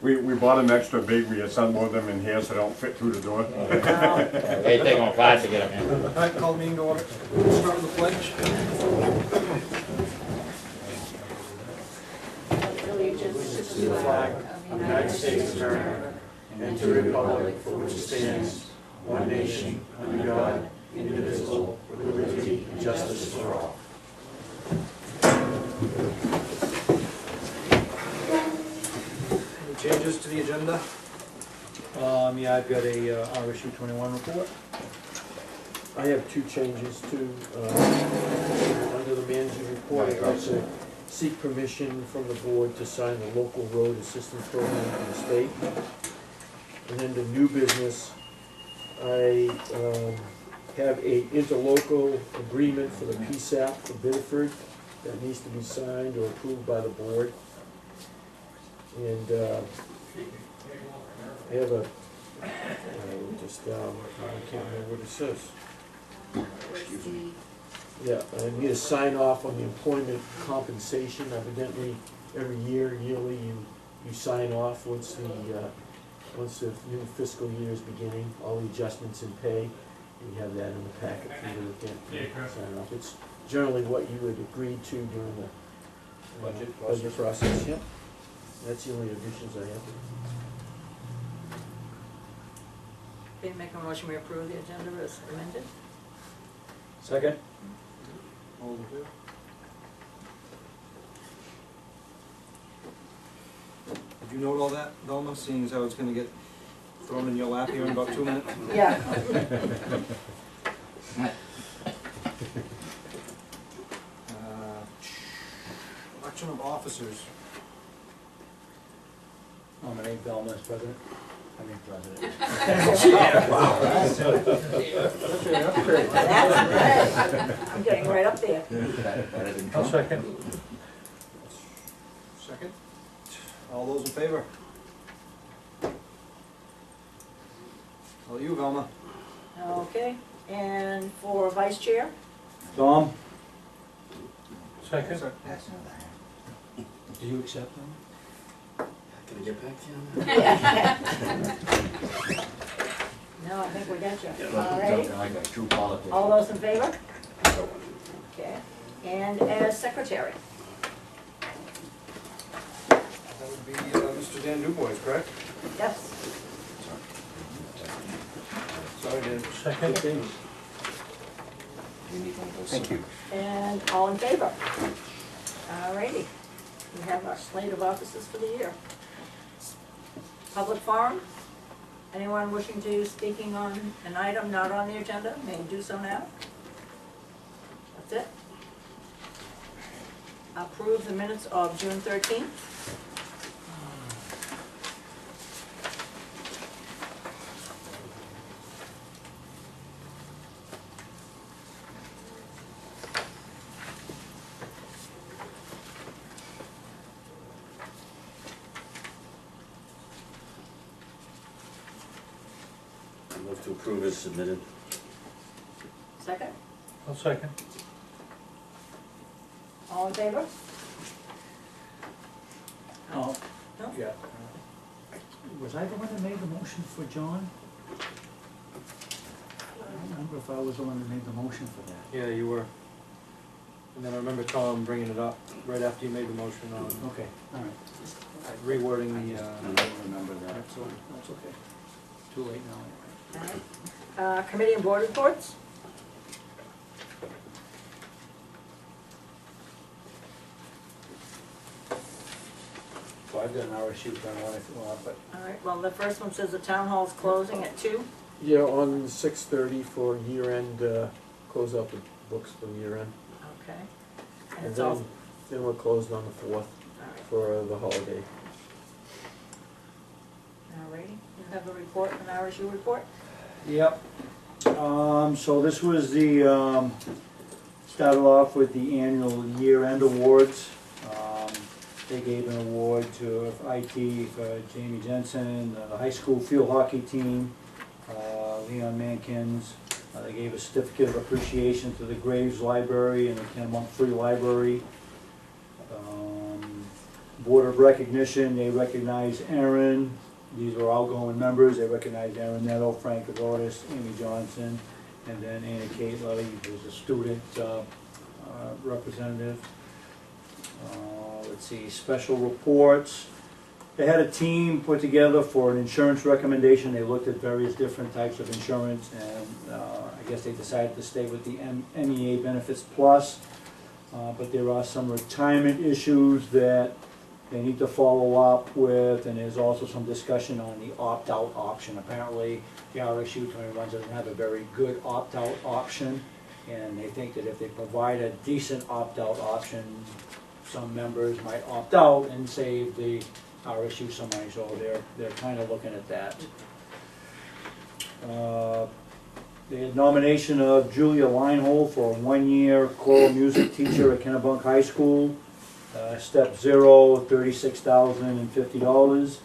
We bought them extra big, we assembled them in here so they don't fit through the door. They take them apart to get them in. All right, call meeting to order. Start with the pledge. Allegiance to the flag of the United States of America and to the republic for which it stands, one nation, under God, indivisible, with liberty and justice for all. Any changes to the agenda? Yeah, I've got a RSU 21 report. I have two changes to, under the manager's report, I'd like to seek permission from the board to sign the local road assistance program for the state. And then the new business, I have a interlocal agreement for the PSAP for Biddeford that needs to be signed or approved by the board. And I have a, I can't remember what it says. Yeah, I need to sign off on the employment compensation. Evidently, every year, yearly, you sign off once the new fiscal year is beginning, all the adjustments in pay. You have that in the packet for you to sign off. It's generally what you would agree to during the budget process. Yeah, that's the only additions I have. Okay, make a motion, we approve the agenda as amended. Second? All in favor? Did you note all that, Velma, seeing as how it's gonna get thrown in your lap here in about 2 minutes? Yeah. Election of officers. Nominate Velma as president. I mean president. That's right. I'm getting right up there. I'll second. Second. All those in favor? All you, Velma. Okay, and for vice chair? Tom? Second. Sir. Do you accept them? Can I get back to you? No, I think we got you. All right. I got true politics. All those in favor? Okay, and as secretary? That would be Mr. Dan Dubois, correct? Yes. Sorry, Dan. Second. Thank you. And all in favor? All righty. We have our slate of offices for the year. Public forum? Anyone wishing to speaking on an item not on the agenda may do so now. That's it. Approve the minutes of June 13th. Move to approve as submitted. Second? I'll second. All in favor? Oh, No? yeah. Was I the one that made the motion for John? I don't remember if I was the one that made the motion for that. Yeah, you were. And then I remember Tom bringing it up right after you made the motion on Okay, all right. rewording I the, don't remember that. That's okay. Too late now. All right. Committee and board reports? So I've got an RSU done on if you want, but. All right, well, the first one says the town hall's closing at 2. Yeah, on 6:30 for year-end, close out the books for year-end. Okay. And And it's all, then we're closed on the 4th all right. for the holiday. All righty. You have a report, an RSU report? Yep. So this was the, started off with the annual year-end awards. They gave an award to IT for Jamie Jensen, the high school field hockey team, Leon Mankins. They gave a certificate of appreciation to the Graves Library and the Kennebunkport Free Library. Board of Recognition, they recognize Aaron, these are outgoing members, they recognize Aaron Netto, Frank Agotis, Amy Johnson, and then Anna Kate Levy, who's a student representative. Let's see, special reports. They had a team put together for an insurance recommendation. They looked at various different types of insurance, and I guess they decided to stay with the MEA Benefits Plus. But there are some retirement issues that they need to follow up with, and there's also some discussion on the opt-out option. Apparently, the RSU 21 doesn't have a very good opt-out option, and they think that if they provide a decent opt-out option, some members might opt out and save the RSU some money, so they're kind of looking at that. The nomination of Julia Leinhold for a one-year choral music teacher at Kennebunk High School. Step 0, $36,050.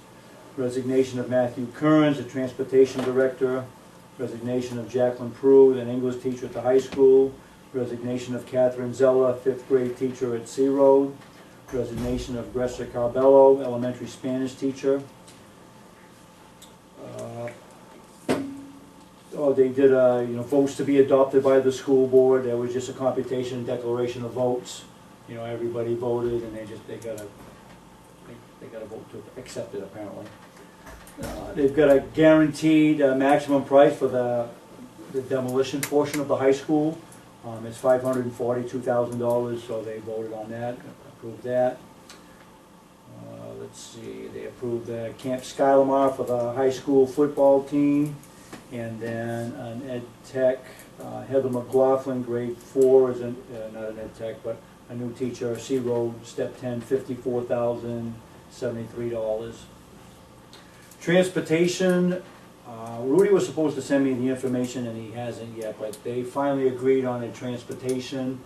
Resignation of Matthew Kearns, the transportation director. Resignation of Jacqueline Prue, an English teacher at the high school. Resignation of Catherine Zella, 5th grade teacher at Sea Road. Resignation of Gressa Carbello, elementary Spanish teacher. They did votes to be adopted by the school board. There was just a computation and declaration of votes. Everybody voted, and they got a vote to accept it apparently. They've got a guaranteed maximum price for the demolition portion of the high school. It's $542,000, so they voted on that, approved that. Let's see, they approved Camp Skylamar for the high school football team, and then an ed tech, Heather McLaughlin, grade 4, is not an ed tech, but a new teacher, C Road, step 10, $54,073. Transportation, Rudy was supposed to send me the information and he hasn't yet, but they finally agreed on a transportation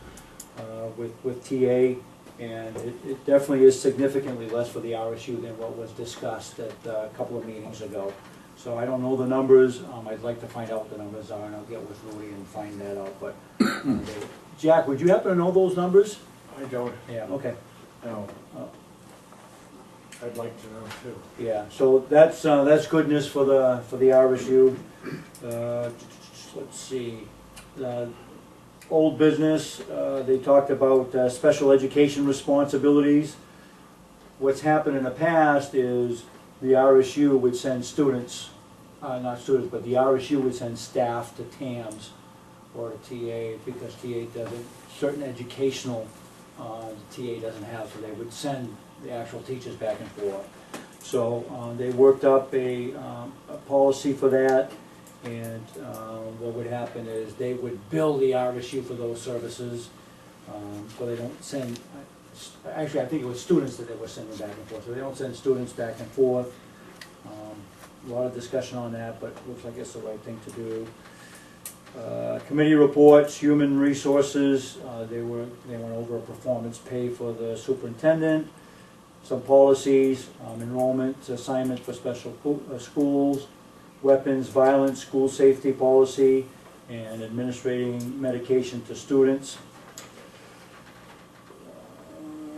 with TA, and it definitely is significantly less for the RSU than what was discussed at a couple of meetings ago. So I don't know the numbers. I'd like to find out what the numbers are, and I'll get with Rudy and find that out. But Jack, would you happen to know those numbers? I don't Yeah, okay. know. I'd like to know too. Yeah, so that's good news for the RSU. Let's see. Old business, they talked about special education responsibilities. What's happened in the past is the RSU would send students, not students, but the RSU would send staff to TAMS or to TA, because TA doesn't, certain educational TA doesn't have, so they would send the actual teachers back and forth. So they worked up a policy for that, and what would happen is they would bill the RSU for those services, so they don't send, actually I think it was students that they were sending back and forth, so they don't send students back and forth. A lot of discussion on that, but looks like it's the right thing to do. Committee reports, human resources, they went over a performance pay for the superintendent, some policies, enrollment, assignment for special schools, weapons, violence, school safety policy, and administrating medication to students.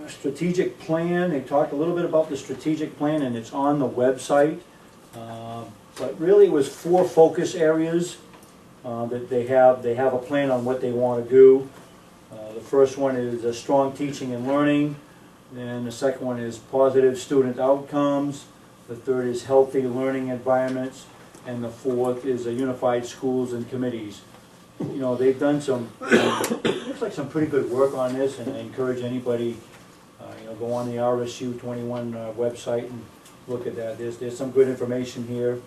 Strategic plan, they talked a little bit about the strategic plan, and it's on the website. But really it was 4 focus areas that they have a plan on what they want to do. The first one is strong teaching and learning. Then the second one is positive student outcomes. The third is healthy learning environments. And the fourth is unified schools and committees. They've done some, looks like some pretty good work on this, and I encourage anybody, go on the RSU 21 website and look at that. There's some good information here.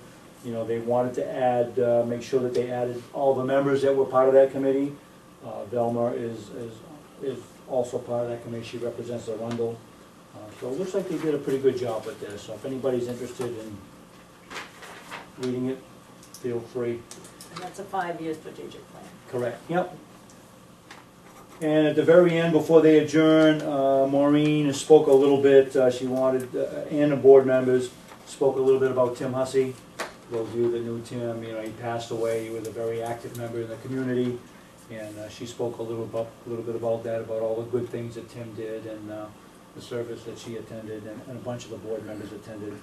They wanted to add, make sure that they added all the members that were part of that committee. Velma is also part of that committee. She represents Arundel. So it looks like they did a pretty good job with this. So if anybody's interested in reading it, feel free. And that's a 5-year strategic plan. Correct, yep. And at the very end, before they adjourn, Maureen spoke a little bit, she wanted, and the board members spoke a little bit about Tim Hussey. Those of you that knew Tim, he passed away. He was a very active member in the community, and she spoke a little bit about that, about all the good things that Tim did, and the service that she attended, and a bunch of the board members attended.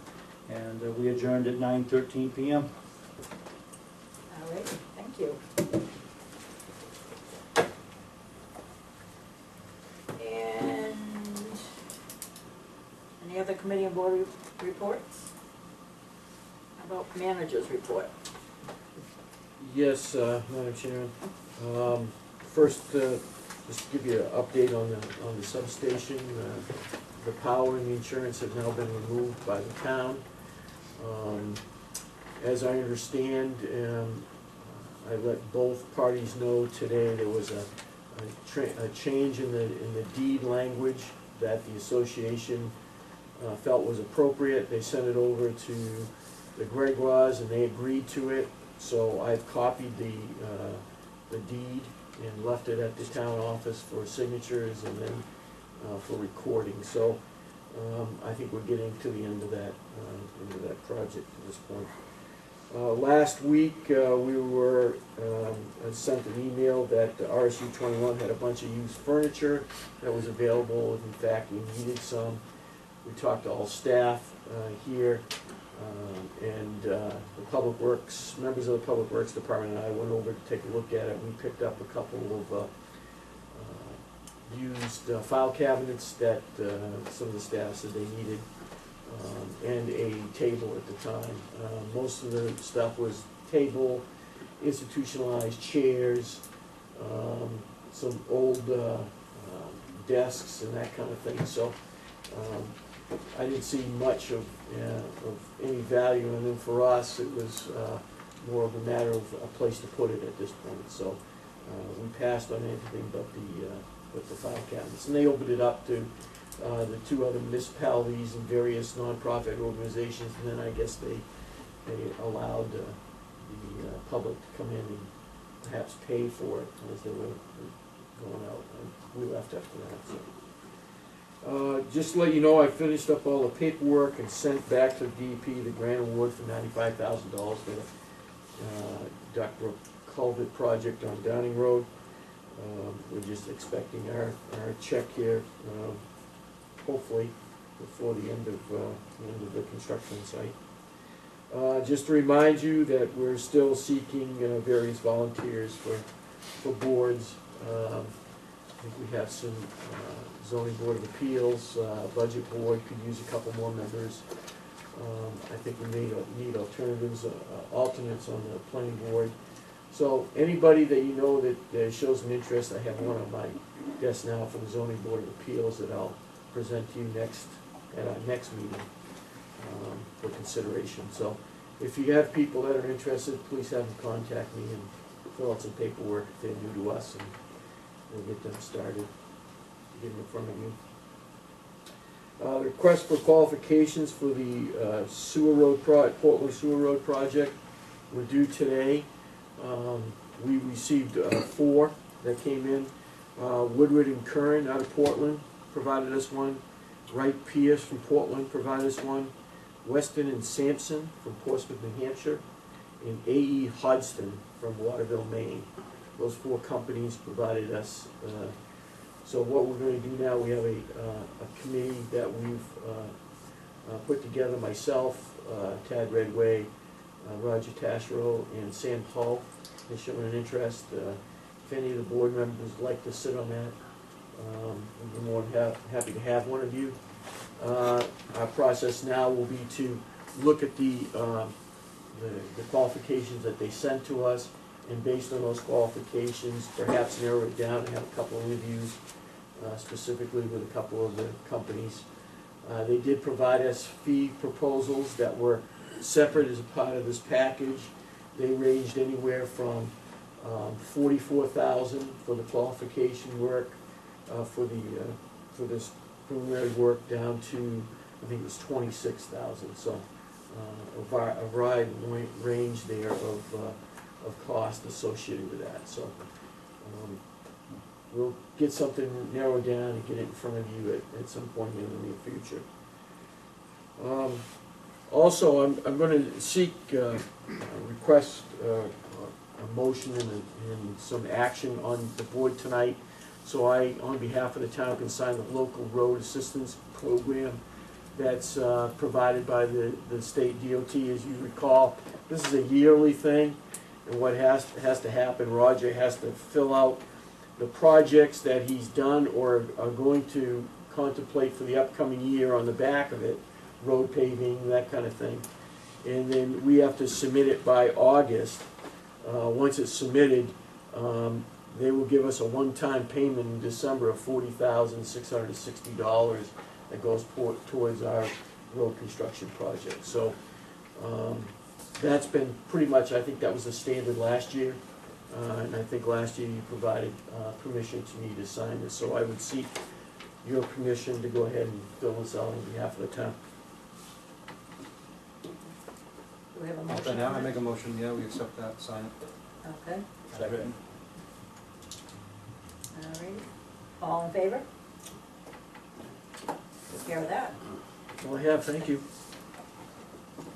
And we adjourned at 9:13 p.m. All right, thank you. And any other committee and board reports? How about managers report? Yes, Madam Chairman. First, just to give you an update on the substation. The power and the insurance have now been removed by the town. As I understand, I let both parties know today there was a change in the deed language that the association felt was appropriate. They sent it over to the Gregoires and they agreed to it. So I've copied the deed and left it at the town office for signatures and then for recording. So I think we're getting to the end of that project at this point. Last week we were sent an email that RSU 21 had a bunch of used furniture that was available. In fact, we needed some. We talked to all staff here. And the Public Works, members of the Public Works Department and I went over to take a look at it. We picked up a couple of used file cabinets that some of the staff said they needed, and a table at the time. Most of the stuff was table, institutionalized chairs, some old desks and that kind of thing. So I didn't see much of any value, and then for us it was more of a matter of a place to put it at this point. So we passed on anything but the file cabinets, and they opened it up to the two other municipalities and various nonprofit organizations, and then I guess they allowed the public to come in and perhaps pay for it as they were going out. And we left after that. So. Just to let you know, I finished up all the paperwork and sent back to the DEP the grant award for $95,000 for the Duck Brook Culvert project on Downing Road. We're just expecting our check here, hopefully before the end of the construction site. Just to remind you that we're still seeking various volunteers for boards. I think we have some zoning board of appeals, budget board could use a couple more members. I think we may need alternatives, alternates on the planning board. So anybody that you know that shows an interest, I have one on my desk now for the zoning board of appeals that I'll present to you at our next meeting for consideration. So if you have people that are interested, please have them contact me and fill out some paperwork if they're new to us, and we'll get them started, get them in front of you. The request for qualifications for the Portland Sewer Road project were due today. We received 4 that came in. Woodward and Curran out of Portland provided us one. Wright Pierce from Portland provided us one. Weston and Sampson from Portsmouth, New Hampshire. And A.E. Hodgson from Waterville, Maine. Those 4 companies provided us. So what we're going to do now, we have a committee that we've put together, myself, Tad Redway, Roger Tashero, and Sam Hull. They've shown an interest. If any of the board members would like to sit on that, we'd be more than happy to have one of you. Our process now will be to look at the qualifications that they sent to us, and based on those qualifications, perhaps narrow it down and have a couple of interviews, specifically with a couple of the companies. They did provide us fee proposals that were separate as a part of this package. They ranged anywhere from $44,000 for the qualification work for this preliminary work down to, I think it was $26,000. So a wide range there of cost associated with that. So we'll get something narrowed down and get it in front of you at some point in the near future. Also, I'm going to seek request a motion and some action on the board tonight So I, on behalf of the town, can sign the local road assistance program that's provided by the state DOT. As you recall, this is a yearly thing, and what has to happen, Roger has to fill out the projects that he's done or are going to contemplate for the upcoming year on the back of it, road paving, that kind of thing. And then we have to submit it by August. Once it's submitted, they will give us a one-time payment in December of $40,660 that goes towards our road construction project. So that's been pretty much, I think that was the standard last year. And I think last year you provided permission to me to sign this. So I would seek your permission to go ahead and fill this out on behalf of the town. Do we have a Put motion that down, on I it? make a motion, yeah, we accept that, sign it. Okay, As written. all right. All in favor? Take care of that. Well, I have, thank you.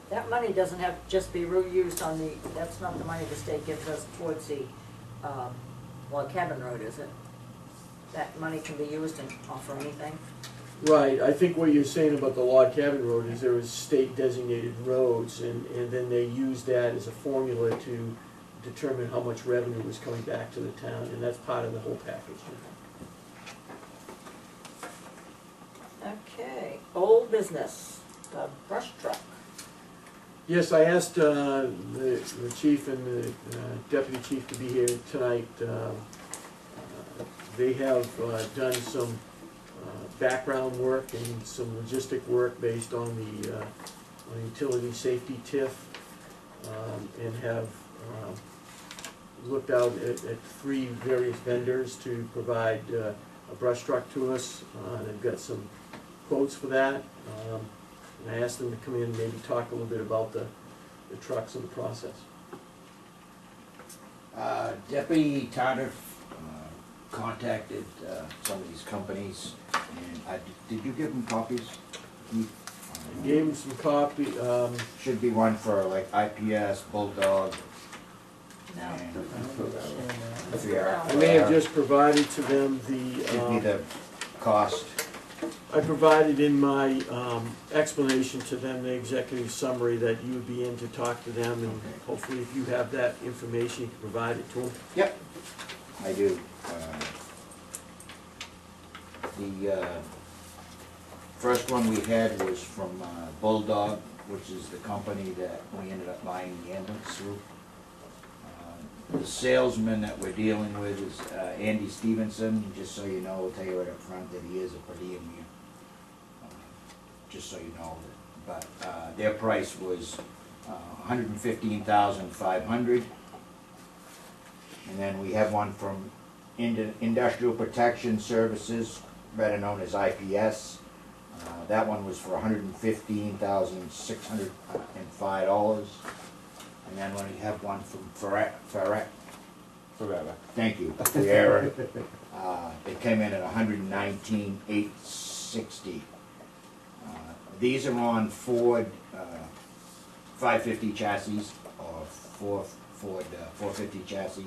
That money doesn't have to just be used on the, that's not the money the state gives us towards the, Log Cabin Road, is it? That money can be used for anything? Right, I think what you're saying about the Log Cabin Road is there is state designated roads, and then they use that as a formula to determine how much revenue is coming back to the town, and that's part of the whole package. Okay, old business, the brush truck. Yes, I asked the chief and the deputy chief to be here tonight. They have done some background work and some logistic work based on the on utility safety TIF, and have looked out at 3 various vendors to provide a brush truck to us. They've got some quotes for that. And I asked them to come in and maybe talk a little bit about the trucks and the process. Deputy Tardif contacted some of these companies, and did you give them copies? Gave them some copy, Should be one for like IPS, Bulldog, No. and I may have just provided to them should be the cost. I provided in my explanation to them the executive summary that you would be in to talk to them, and hopefully if you have that information, you can provide it to them. Yep, I do. The first one we had was from Bulldog, which is the company that we ended up buying the ambulance through. The salesman that we're dealing with is Andy Stevenson. Just so you know, I'll tell you right up front that he is a per diem here. Just so you know. But their price was $115,500. And then we have one from Industrial Protection Services, better known as IPS. That one was for $115,605. And then we have one from Ferret. Thank you, Ferrera. It came in at $119,860. These are on Ford 550 chassis, or Ford 450 chassis.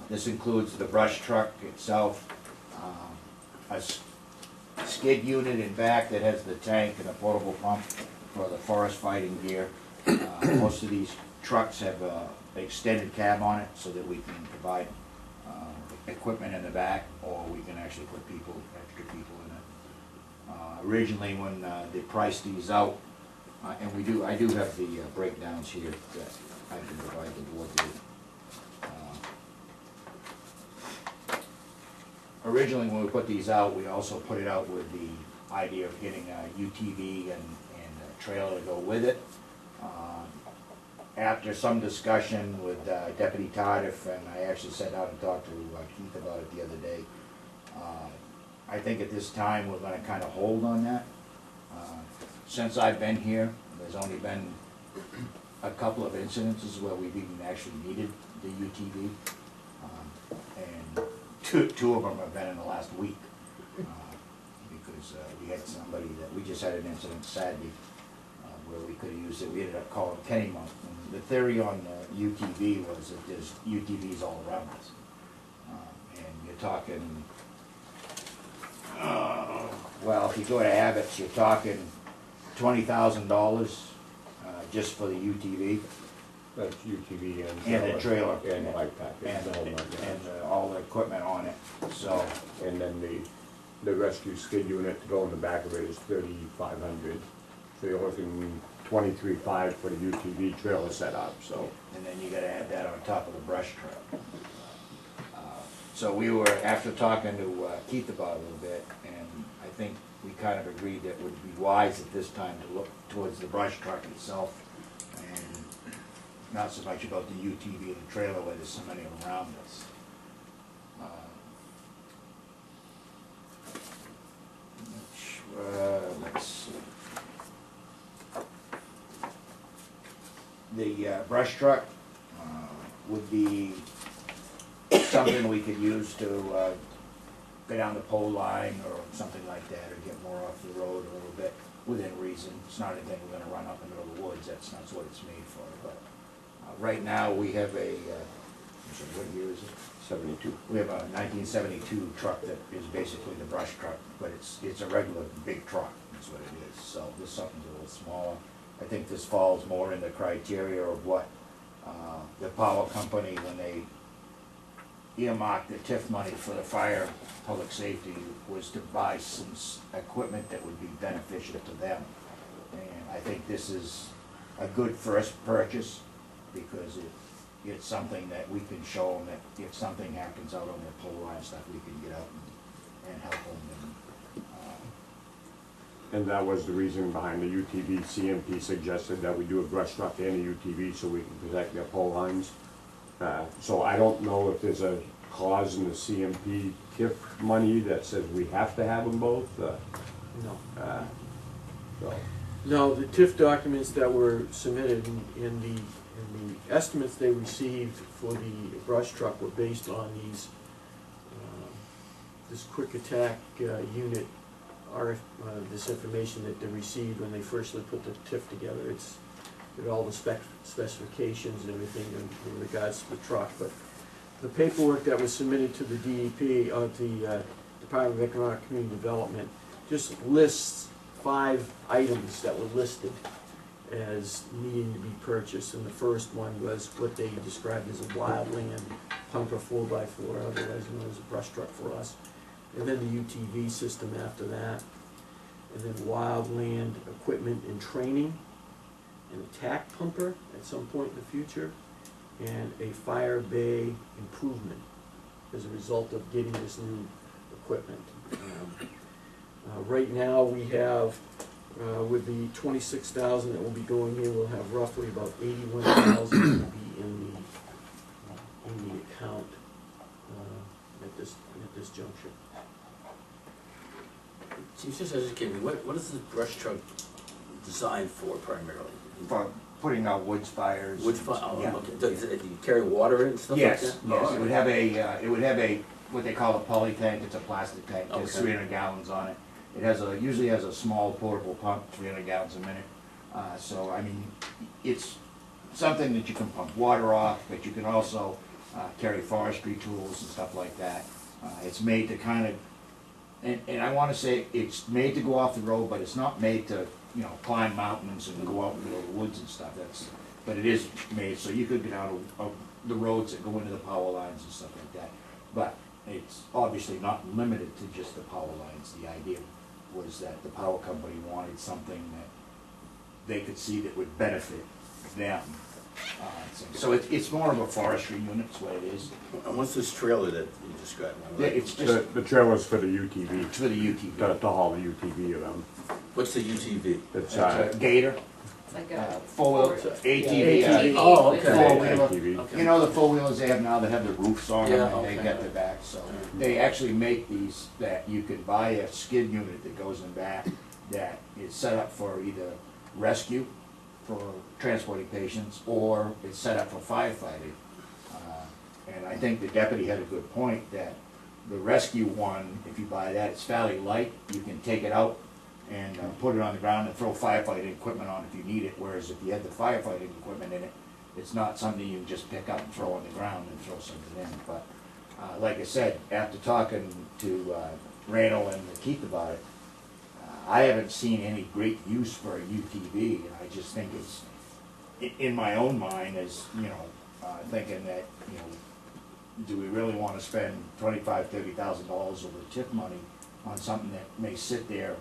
This includes the brush truck itself, a skid unit in back that has the tank and a portable pump for the forest fighting gear. Most of these trucks have an extended cab on it so that we can provide equipment in the back, or we can actually put extra people in it. Originally, when they priced these out, and I do have the breakdowns here that I can provide the board with. Originally, when we put these out, we also put it out with the idea of getting a UTV and a trailer to go with it. After some discussion with Deputy Tardif, and I actually sat down and talked to Keith about it the other day, I think at this time we're going to kind of hold on that. Since I've been here, there's only been a couple of incidences where we've even actually needed the UTV, and two of them have been in the last week, because we had somebody that we just had an incident Saturday where we could have used it. We ended up calling Kenny Monk. The theory on UTV was that there's UTVs all around us, and you're talking well, if you go to Abbott's, you're talking $20,000 just for the UTV That's UTV and the trailer and the bike package. and, the whole nine yards. and all the equipment on it, so. And then the rescue skid unit to go in the back of it is 3,500. So you're looking 23,500 for the UTV trailer setup, so. And then you gotta add that on top of the brush truck. So we were, after talking to Keith about it a little bit, and I think we kind of agreed that it would be wise at this time to look towards the brush truck itself, and not so much about the UTV and the trailer where there's so many around us. Let's see. The brush truck would be something we could use to go down the pole line or something like that, or get more off the road a little bit within reason. It's not anything we're gonna run up in the middle of the woods, that's not what it's made for, but right now we have a, what year is it? 72. We have a 1972 truck that is basically the brush truck, but it's a regular big truck, that's what it is. So this something's a little smaller. I think this falls more in the criteria of what the power company, when they earmarked the TIF money for the fire, public safety, was to buy some equipment that would be beneficial to them. And I think this is a good first purchase, because it's something that we can show them that if something happens out on their pole line stuff, we can get out and help them. And that was the reason behind the UTV. CMP suggested that we do a brush truck and a UTV so we can protect their pole lines. So I don't know if there's a clause in the CMP TIF money that says we have to have them both. No. So. No, the TIF documents that were submitted in the estimates they received for the brush truck were based on these, this quick attack unit, this information that they received when they first put the TIF together. It's got all the specifications and everything in regards to the truck, but the paperwork that was submitted to the DEP, the Department of Economic Community Development, just lists 5 items that were listed as needing to be purchased, and the first one was what they described as a wildland pumper 4x4, otherwise known as a brush truck for us, and then the UTV system after that, and then wildland equipment and training, an attack pumper at some point in the future, and a fire bay improvement as a result of getting this new equipment. Right now we have, with the 26,000 that will be going in, we'll have roughly about 81,000 will be in the account at this juncture. So you just educated me, what is the brush truck designed for primarily? For putting out woods fires. Wood fire, oh, Yeah. okay. Do you carry water in and stuff like that? Yes, Oh, yes, it would have a, what they call a poly tank, it's a plastic tank, there's Okay. 300 gallons on it. It has usually has a small portable pump, 300 gallons a minute. So, I mean, it's something that you can pump water off, but you can also carry forestry tools and stuff like that. It's made to kind of, and I wanna say, it's made to go off the road, but it's not made to, climb mountains and go out in the middle of the woods and stuff, but it is made so you could get out of the roads that go into the power lines and stuff like that. But it's obviously not limited to just the power lines. The idea was that the power company wanted something that they could see that would benefit them. So it's more of a forestry unit, is what it is. And what's this trailer that you described? Yeah, it's just The trailer's for the UTV, it's for the UTV. to haul the UTV around. What's the UTV? It's It's a Gator, Like a. four-wheel, ATV. ATV. Oh, okay. Four-wheeler. ATV. Okay. You know the four-wheelers they have now that have the roofs on them Yeah, and they okay. got the back, so. They actually make these that you can buy a skid unit that goes in back that is set up for either rescue, for transporting patients, or it's set up for firefighting. And I think the deputy had a good point that the rescue one, if you buy that, it's fairly light. You can take it out and put it on the ground and throw firefighting equipment on if you need it, whereas if you had the firefighting equipment in it, it's not something you can just pick up and throw on the ground and throw something in. But like I said, after talking to Randall and Keith about it, I haven't seen any great use for a UTV, and I just think it's, in my own mind, is, you know, thinking that, you know, do we really wanna spend $25,000-$30,000 over TIF money on something that may sit there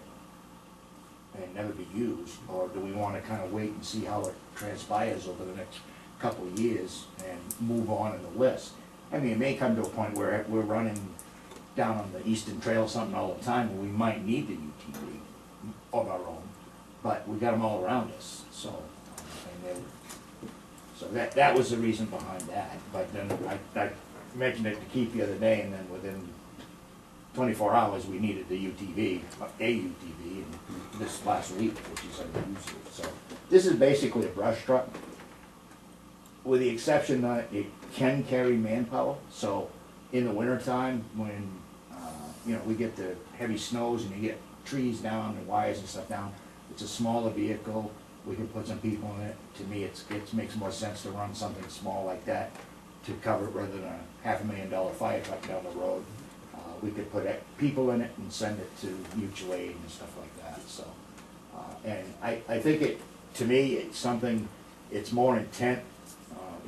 and never be used, or do we wanna kinda wait and see how it transpires over the next couple of years and move on in the list? I mean, it may come to a point where we're running down on the Eastern Trail something all the time, and we might need the UTV of our own, but we got them all around us, so, and so that was the reason behind that. But then I mentioned it to Keith the other day, and then within 24 hours, we needed the UTV, and this last week, which is unusual. So this is basically a brush truck, with the exception that it can carry manpower. So in the wintertime, when you know, we get the heavy snows and you get trees down and wires and stuff down, it's a smaller vehicle. We can put some people in it. To me, it makes more sense to run something small like that to cover it rather than a $500,000 fire truck down the road. We could put people in it and send it to mutual aid and stuff like that. So, and I think it, to me, it's something. It's more intent.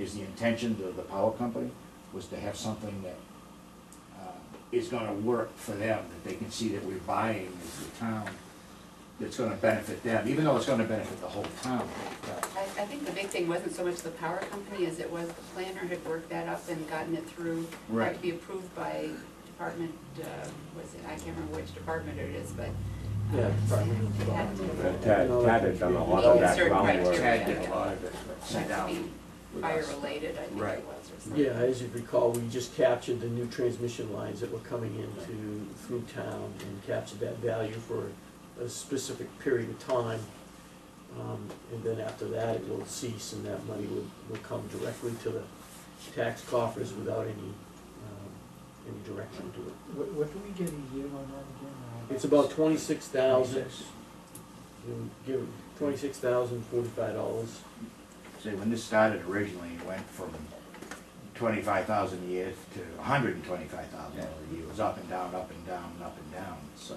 Is the intention of the power company was to have something that is going to work for them, that they can see that we're buying as the town, that's going to benefit them, even though it's going to benefit the whole town. I think the big thing wasn't so much the power company as it was the planner had worked that up and gotten it through, Right. had to be approved by department, was it, I can't remember which department it is, but. Yeah, Department of it had to- Tad had done a lot of that Certain groundwork. criteria. Tad did a lot of it, sit Had to down. be fire related, I think Right. it was, or something. Yeah, as you recall, we just captured the new transmission lines that were coming through town and captured that value for a specific period of time. And then after that, it will cease and that money will come directly to the tax coffers without any direction to it. What do we get a year on that again? It's about 26,000. You give $26,045. See, when this started originally, it went from 25,000 a year to 125,000 a year. It was up and down, up and down, up and down. So,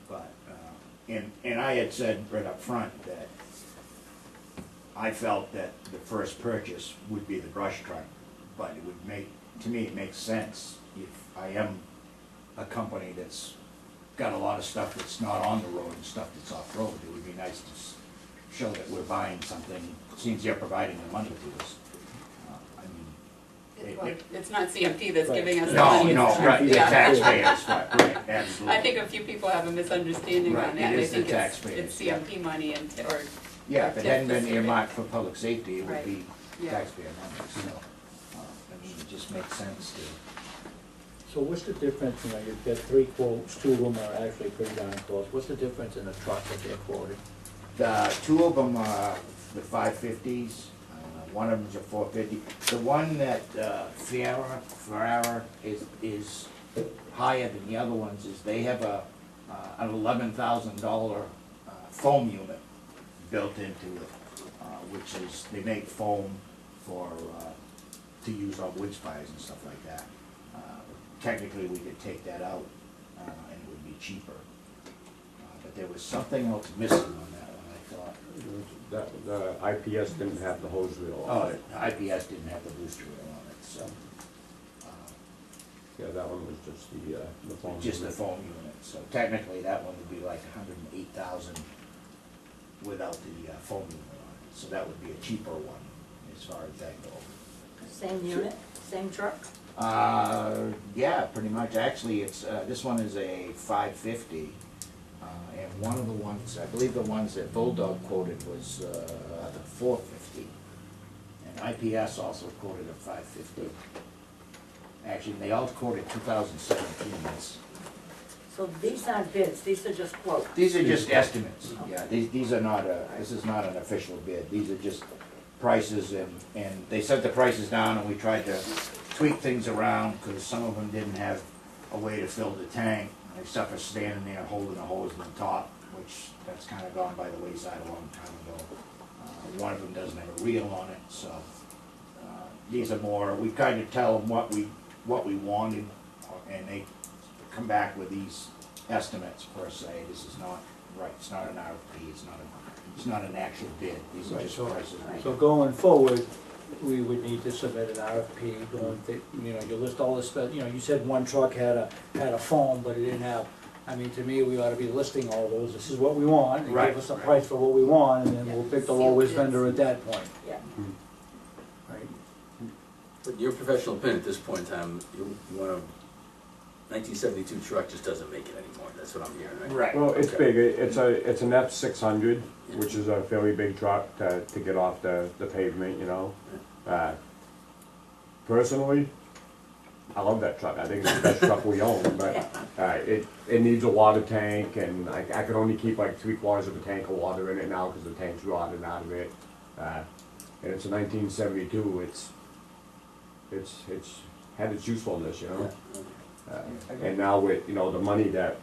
but and I had said right up front that I felt that the first purchase would be the brush truck, but it would make, to me, it makes sense if I am a company that's got a lot of stuff that's not on the road and stuff that's off-road. It would be nice to show that we're buying something, since you're providing the money to us. I mean, Well, it's not CMP that's giving us the no, money. no, it's- right, the yeah. taxpayers, right, absolutely. I think a few people have a misunderstanding Right, on it that. is They think the taxpayers, it's CMP money and, or, Yeah, if it hadn't been Specific. earmarked for public safety, it would Right. be Yeah. taxpayer money, so, I mean, it just makes sense to. So what's the difference, you know, you've got three quotes, two of them are actually pretty darn close. What's the difference in the truck that they're quoting? The two of them are the 550s, one of them's a 450. The one that Ferrara is higher than the other ones is they have an $11,000 foam unit built into it, which is, they make foam for, to use on wood fires and stuff like that. Technically, we could take that out, and it would be cheaper. But there was something else missing on that one, I thought. The IPS didn't have the hose reel Oh, on it. IPS didn't have the booster reel on it, so, Yeah, that one was just the phone. just the foam unit. So technically, that one would be like 108,000 without the foam unit on it. So that would be a cheaper one, as far as that goes. Same unit, same truck? Yeah, pretty much. Actually, it's, this one is a 550, and one of the ones, I believe the ones that Bulldog quoted was, the 450. And IPS also quoted a 550. Actually, they all quoted 2017s. So these aren't bids, these are just quotes. These are just estimates, yeah, these are not this is not an official bid, these are just prices, and they set the prices down, and we tried to tweak things around, because some of them didn't have a way to fill the tank, except for standing there holding a hose on top, which that's kind of gone by the wayside a long time ago. One of them doesn't have a reel on it, so these are more, we kind of tell them what we wanted, and they come back with these estimates per se. This is not Right, it's not an RFP, it's not an actual bid, these are just prices. So going forward, we would need to submit an RFP, you list all this stuff, you said one truck had a foam, but it didn't have, I mean, to me, we ought to be listing all those, this is what we want, and Right, give us a right. price for what we want, and then we'll pick the lowest vendor at that point. Yeah. Right? But your professional opinion at this point in time, you want a 1972 truck just doesn't make it anymore, that's what I'm hearing, right? Right. Well, it's Okay. big, it's an F600, which is a fairly big truck to get off the pavement, Personally, I love that truck, I think it's the best truck we own, but it needs a water tank, and I could only keep like 3/4 of a tank of water in it now, because the tank's rotted out of it. And it's a 1972, it's had its usefulness, and now with, the money that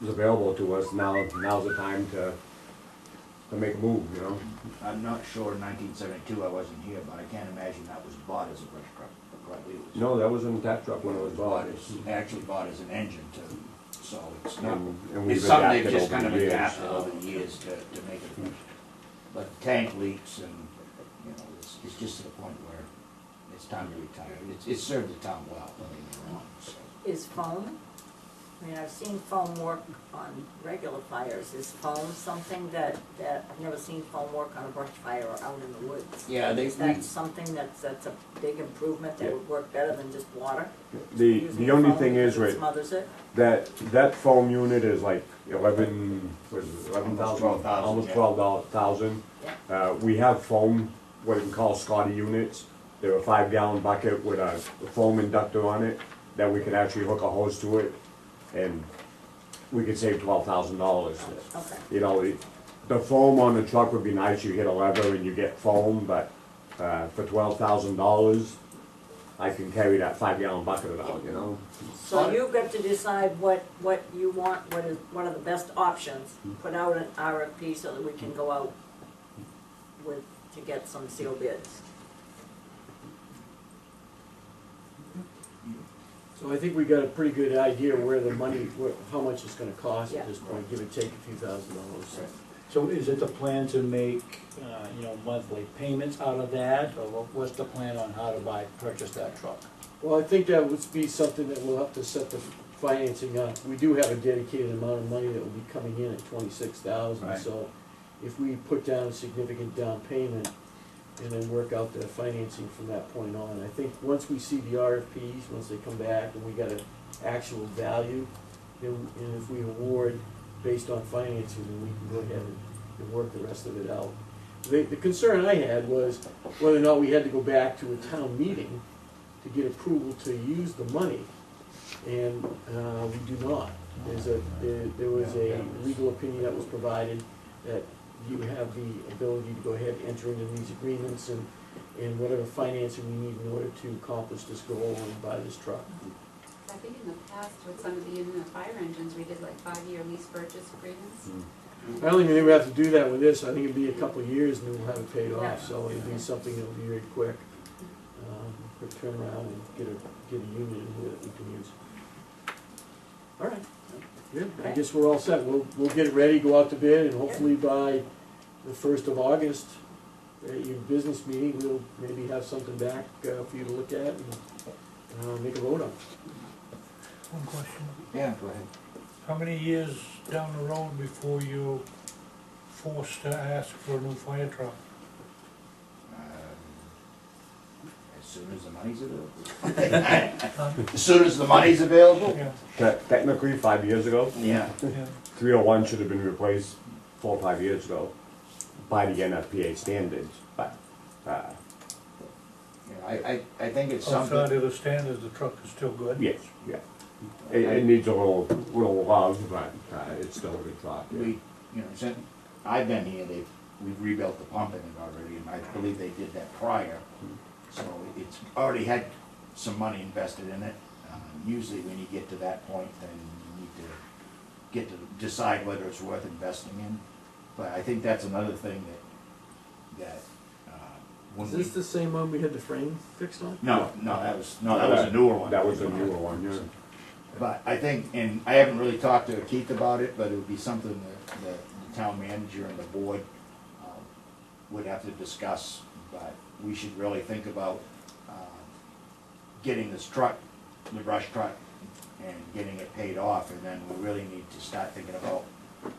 is available to us, now's the time to make a move, I'm not sure in 1972, I wasn't here, but I can't imagine that was bought as a brush truck. Probably it was. No, that wasn't that truck when it was bought. It's actually bought as an engine too, so it's not, And we've it's something they've adapted just over kind of the years. adapted over the years to make it. But the tank leaks and, it's just to the point where it's time to retire. It's served the town well, don't get me wrong, so. Is foam, I mean, I've seen foam work on regular fires, is foam something that, I've never seen foam work on a brush fire or out in the woods? Yeah, Is that something that's a big improvement that would work better than just water? The only Using thing foam is, because it right, smothers it? that foam unit is like 11,000, Almost 12,000, almost yeah. 12,000. Yeah. We have foam, what we call Scotty units. They're a 5-gallon bucket with a foam inductor on it that we could actually hook a hose to it, and we could save $12,000. Okay. The foam on the truck would be nice, you hit a lever and you get foam, but for $12,000, I can carry that 5-gallon bucket around, So you've got to decide what you want, what are the best options, put out an RFP so that we can go out to get some sealed bids. So I think we got a pretty good idea where the money, how much it's gonna cost Yeah. at this point, give or take a few $1,000s. So is it the plan to make, monthly payments out of that, or what's the plan on how to purchase that truck? Well, I think that would be something that we'll have to set the financing up. We do have a dedicated amount of money that will be coming in at 26,000, Right. so if we put down a significant down payment and then work out the financing from that point on, I think once we see the RFPs, once they come back and we got an actual value, then, and if we award based on financing, then we can go ahead and work the rest of it out. The concern I had was whether or not we had to go back to a town meeting to get approval to use the money, and we do not. There was a legal opinion that was provided that you have the ability to go ahead and enter into these agreements and whatever financing we need in order to accomplish this goal and buy this truck. I think in the past with some of the fire engines, we did like 5-year lease purchase agreements. I don't even think we have to do that with this. I think it'd be a couple of years and then we'll have it paid Yeah. off, so it'd be something that'll be very quick. Quick turnaround and get a unit in here that we can use. All right, good. I guess we're all set. We'll get it ready, go out to bid, and hopefully by the 1st of August, at your business meeting, we'll maybe have something back for you to look at and make a vote on. One question, Yeah, go ahead. how many years down the road before you're forced to ask for a new fire truck? As soon as the money's available. As soon as the money's available? Yeah, Technically, 5 years ago, Yeah. yeah. 301 should have been replaced 4 or 5 years ago by the NFPA standards, but, I think it's something. Outside of the standards, the truck is still good? yes, yeah. It needs a little love, but it's still a good truck. Yeah. We, since I've been here, we've rebuilt the pump in it already, and I believe they did that prior. So it's already had some money invested in it. Usually when you get to that point, then you need to get to decide whether it's worth investing in. But I think that's another thing that when Is this the same one we had the frame fixed on? No, that was a newer one. That was a newer one, yeah. But I think, and I haven't really talked to Keith about it, but it would be something the town manager and the board would have to discuss, but we should really think about getting this truck, the brush truck, and getting it paid off, and then we really need to start thinking about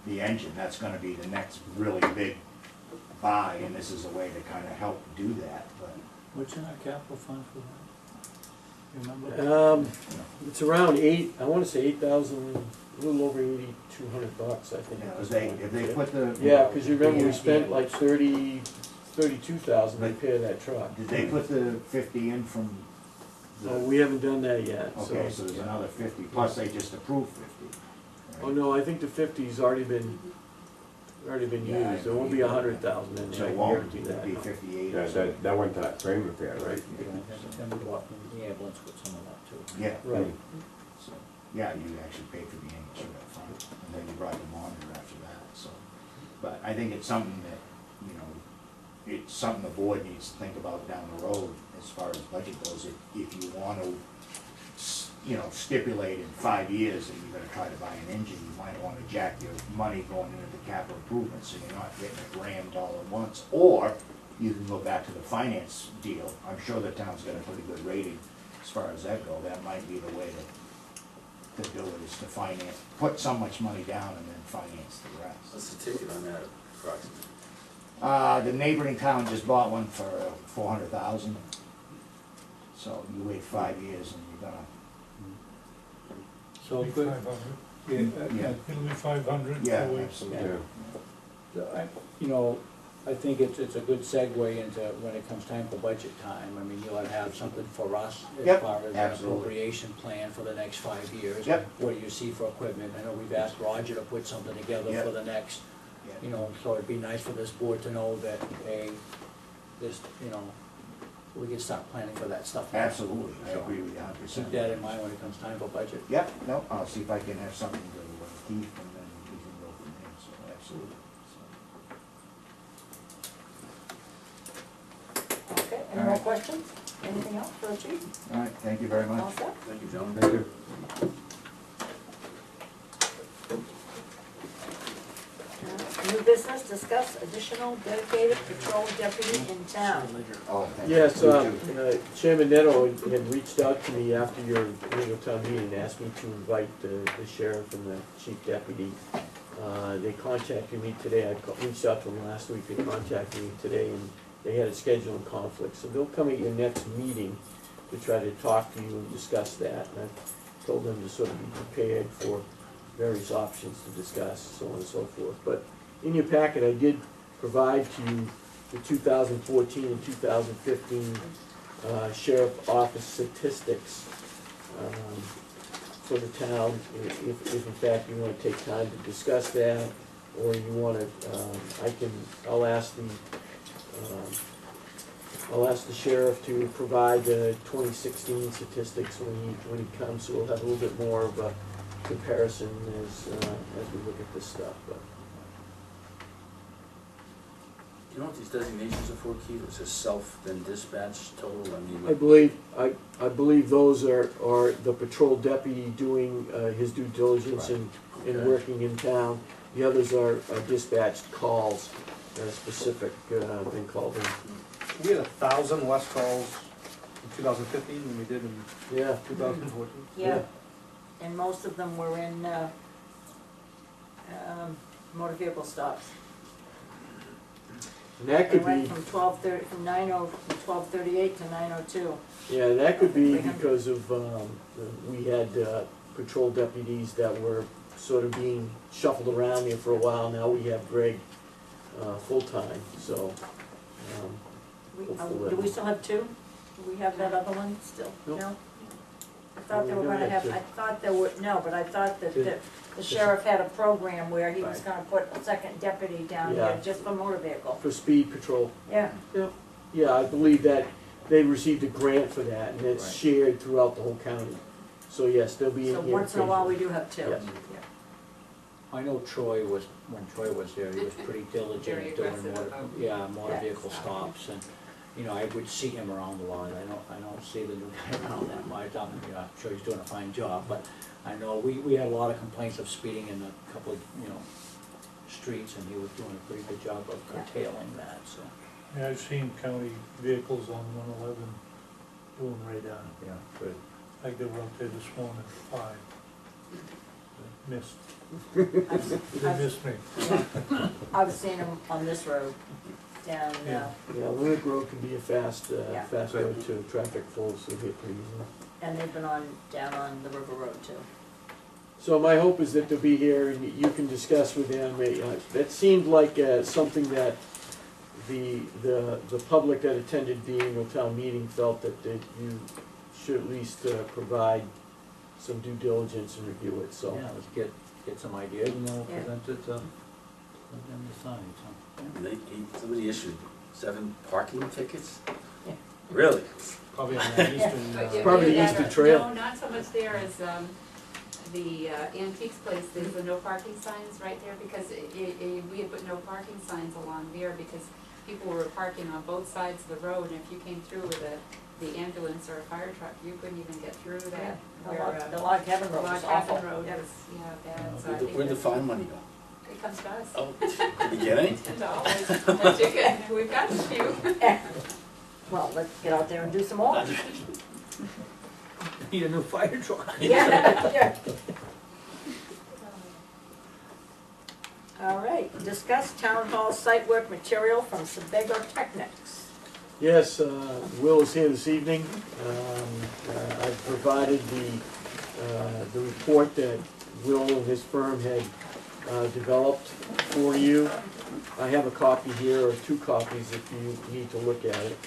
the engine. That's gonna be the next really big buy, and this is a way to kinda help do that, but. What's in our capital fund for that? You remember? It's around I wanna say 8,000, a little over 8,200 bucks, I think. Yeah, at this if they point. put the. Yeah, cause you remember we spent like 32,000 to repair that truck. Did they put the 50 in from No, the? we haven't done that yet, so. Okay, so there's another 50, plus they just approved 50. Oh, no, I think the 50's already been Yeah, used, there won't be 100,000 in So there, I it can won't, guarantee it'd be that. 58 Yeah, or something. that went to that frame repair, right? Then we bought the ambulance with some of that too. Yeah. Right. So, yeah, you actually paid for the ambulance up front, and then you brought the monitor after that, so. But I think it's something that, you know, it's something the board needs to think about down the road as far as budget goes. If you want to, you know, stipulate in 5 years that you're gonna try to buy an engine, you might wanna jack your money going into the capital improvements, so you're not getting it rammed all at once. Or you can go back to the finance deal. I'm sure the town's got a pretty good rating as far as that go. That might be the way to do it, is to finance, put so much money down and then finance the rest. What's the ticket on that approximately? The neighboring town just bought one for 400,000. So you wait 5 years and you're gonna, So Be good. 500. yeah, It'll be 500 yeah, for absolutely. Yeah. You know, I think it's a good segue into when it comes time for budget time. I mean, you ought to have something for us as Yep, far as an absolutely. appropriation plan for the next 5 years. Yep. What do you see for equipment? I know we've asked Roger to put something together Yep. for the next, Yeah. you know, so it'd be nice for this board to know that, hey, this, you know, we can start planning for that stuff now. Absolutely, I agree with you 100%. Keep that in mind when it comes time for budget. Yep, no, I'll see if I can have something to keep, and then we can go from there, so absolutely. Okay, any more questions? Anything else for the chief? All right, thank you very All much. set? Thank you, gentlemen. Thank you. New business, discuss additional dedicated patrol deputy in town. Oh, thank you. Yes, You too. Chairman Neto had reached out to me after your annual town meeting and asked me to invite the sheriff and the chief deputy. They contacted me today, I reached out to them last week, they contacted me today, and they had a scheduling conflict, so they'll come at your next meeting to try to talk to you and discuss that. And I told them to sort of be prepared for various options to discuss, so on and so forth. But in your packet, I did provide to you the 2014 and 2015 sheriff office statistics for the town. If in fact you want to take time to discuss that, or you want to, I'll ask the sheriff to provide the 2016 statistics when he comes, so we'll have a little bit more of a comparison as we look at this stuff. But Do you know what these designations are for, Keith? It says self, then dispatch, total, I mean. I believe those are the patrol deputy doing his due diligence and Okay. working in town. The others are dispatched calls, specific thing called in. We had 1,000 less calls in 2015 than we did in Yeah. 2014. Yeah, and most of them were in, motor vehicle stops. And that They could went be, from 1238 to 902. yeah, that could be 300. because of, we had patrol deputies that were sort of being shuffled around here for a while. Now we have Greg full-time, so. Hopefully. Do we still have two? Do we have that other one still? Nope. No? I thought they We were don't gonna have have, two. I thought there were, no, but I thought that Two. the sheriff had a program where he was Right. gonna put a second deputy down here Yeah. just for motor vehicle. For speed patrol. Yeah, Yeah, I believe that they received a grant for that, and it's Right. shared throughout the whole county. So yes, there'll be. so once in a while we do have two. Yes. I know Troy was, when Troy was there, he was pretty diligent Very at doing aggressive motor, about motor Yeah. vehicle stops, and, you know, I would see him around a lot. I don't see the new guy around that much. I'm sure he's doing a fine job, but I know we had a lot of complaints of speeding in a couple of, streets, and he was doing a pretty good job of curtailing that, so. Yeah, I've seen county vehicles on 111 doing radar. Yeah, good. Like they were up there this morning at 5. They missed. They missed me. Yeah. I've seen them on this road down, Yeah, Limerick Road can be a fast Yeah. road too, traffic flows through here pretty easily. and they've been on, down on the River Road too. So my hope is that they'll be here and you can discuss with them. That seemed like something that the public that attended the annual town meeting felt that you should at least provide some due diligence and review it, so. Yeah, let's get some ideas, and then we'll Yeah. present it to them to sign, so. And somebody issued 7 parking tickets? Yeah. Really? Probably on that eastern, But if Probably we the had Eastern a- Trail. No, not so much there as, the antiques place, there's the no parking signs right there, because we had put no parking signs along there because people were parking on both sides of the road, and if you came through with the ambulance or a fire truck, you couldn't even get through that. The log cabin road Log was awful. Cabin Road Yeah. was, bad, so I think Where'd the that- fine money go? It comes to us. Oh, you kidding? $10, but you can, we've got a few. Well, let's get out there and do some more. Need a new fire truck. Yeah. All right, discuss town hall site work material from Sebago Technics. Yes, Will is here this evening. I've provided the report that Will and his firm had developed for you. I have a copy here, or 2 copies if you need to look at it.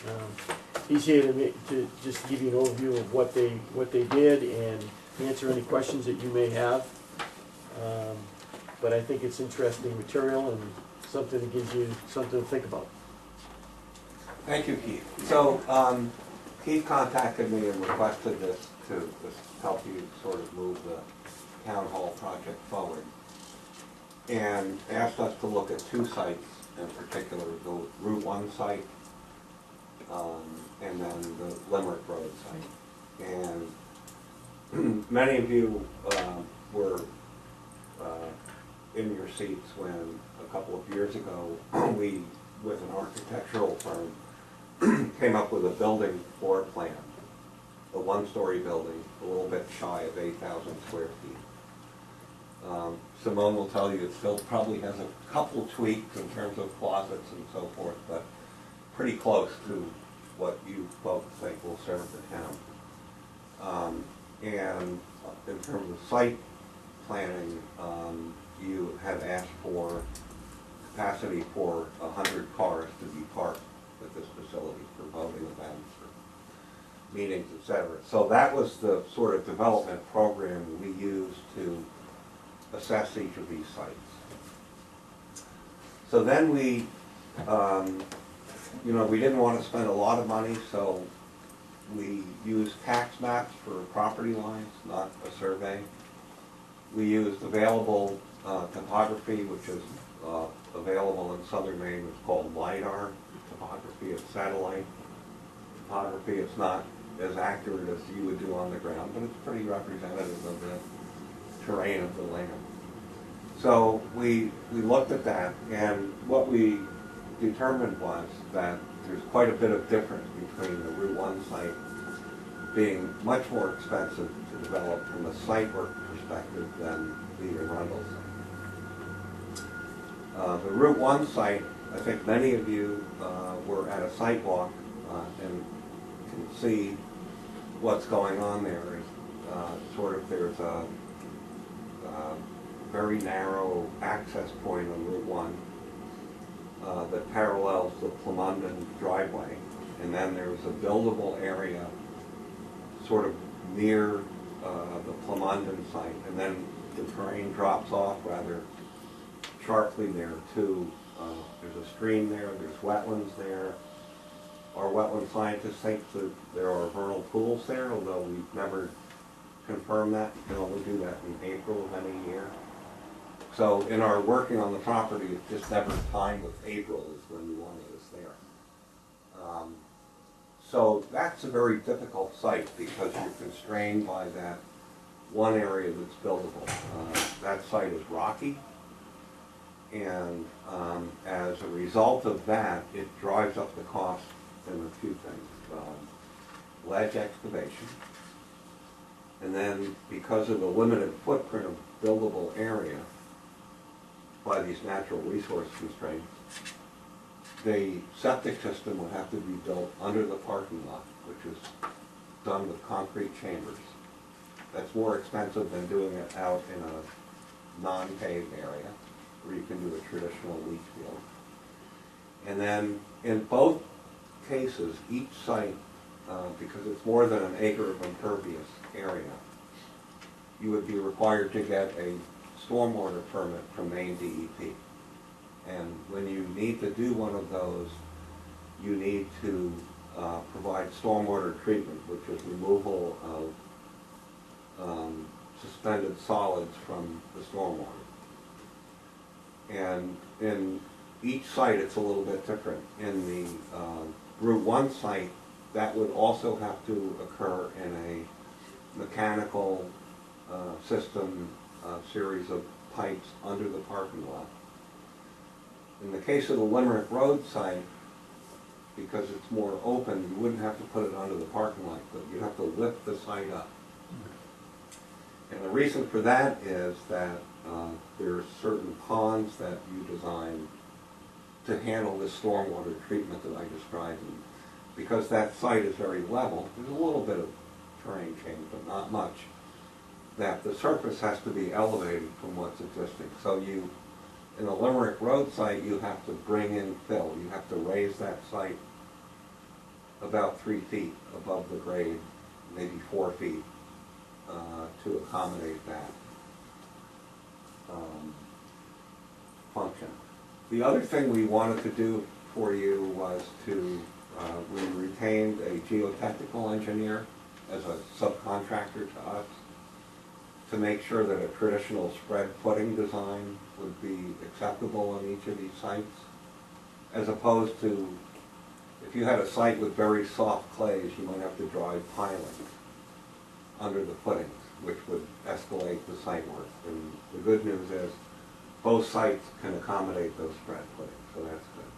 He's here to just give you an overview of what they did and answer any questions that you may have. But I think it's interesting material and something that gives you something to think about. Thank you, Keith. So, Keith contacted me and requested this to help you sort of move the town hall project forward. And asked us to look at 2 sites in particular, the Route 1 site, and then the Limerick Road site. And many of you were in your seats when a couple of years ago, we, with an architectural firm, came up with a building floor plan, a 1-story building, a little bit shy of 8,000 square feet. Simone will tell you it still probably has a couple tweaks in terms of closets and so forth, but pretty close to what you folks think will serve the town. And in terms of site planning, you had asked for capacity for 100 cars to be parked at this facility for voting events, for meetings, etc. So that was the sort of development program we used to assess each of these sites. So then we, we didn't want to spend a lot of money, so we used tax maps for property lines, not a survey. We used available topography, which is available in southern Maine. It's called LiDAR topography. It's satellite topography. It's not as accurate as you would do on the ground, but it's pretty representative of the terrain of the land. So we looked at that, and what we determined was that there's quite a bit of difference between the Route 1 site being much more expensive to develop from a site work perspective than the Arundel site. The Route 1 site, I think many of you were at a site walk and can see what's going on there. There's a very narrow access point on Route 1 that parallels the Plumondon driveway, and then there's a buildable area sort of near the Plumondon site, and then the terrain drops off rather sharply there too. There's a stream there, there's wetlands there. Our wetland scientists think that there are vernal pools there, although we've never confirmed that. You can only do that in April of any year. So in our working on the property, it's just never timed with April is when we wanted us there. So that's a very difficult site because you're constrained by that one area that's buildable. That site is rocky, And as a result of that, it drives up the cost in a few things. Ledge excavation, and then because of the limited footprint of buildable area by these natural resource constraints, the septic system would have to be built under the parking lot, which is done with concrete chambers. That's more expensive than doing it out in a non-paved area where you can do a traditional leach field. And then in both cases, each site, because it's more than an acre of impervious area, you would be required to get a stormwater permit from Maine DEP. And when you need to do one of those, you need to provide stormwater treatment, which is removal of suspended solids from the stormwater. And in each site, it's a little bit different. In the Route 1 site, that would also have to occur in a mechanical system, series of pipes under the parking lot. In the case of the Limerick Road site, because it's more open, you wouldn't have to put it under the parking lot, but you'd have to lift the site up. And the reason for that is that there are certain ponds that you design to handle the stormwater treatment that I described. And because that site is very level, there's a little bit of terrain change, but not much, that the surface has to be elevated from what's existing. So you, in a Limerick Road site, you have to bring in fill. You have to raise that site about 3 feet above the grade, maybe 4 feet, to accommodate that function. The other thing we wanted to do for you was to, we retained a geotechnical engineer as a subcontractor to us to make sure that a traditional spread footing design would be acceptable on each of these sites, as opposed to, if you had a site with very soft clays, you might have to drive pilings under the footings, which would escalate the site work. And the good news is both sites can accommodate those spread footings, so that's good.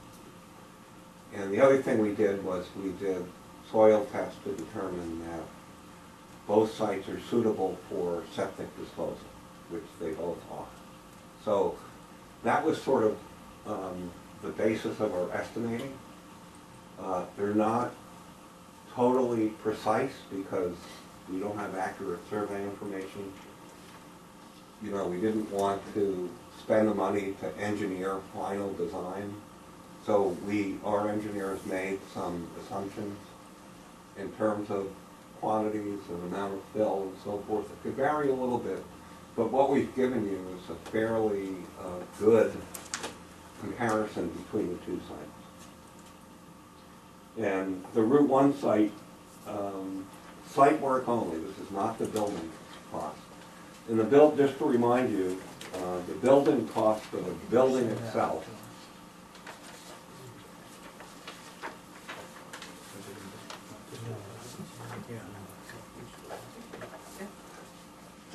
And the other thing we did was we did soil tests to determine that both sites are suitable for septic disposal, which they both are. So that was sort of the basis of our estimating. They're not totally precise because we don't have accurate survey information. You know, we didn't want to spend the money to engineer final design. So our engineers made some assumptions in terms of quantities and amount of fill and so forth. It could vary a little bit, but what we've given you is a fairly good comparison between the two sites. And the Route 1 site, site work only, this is not the building cost. And just to remind you, the building cost for the building itself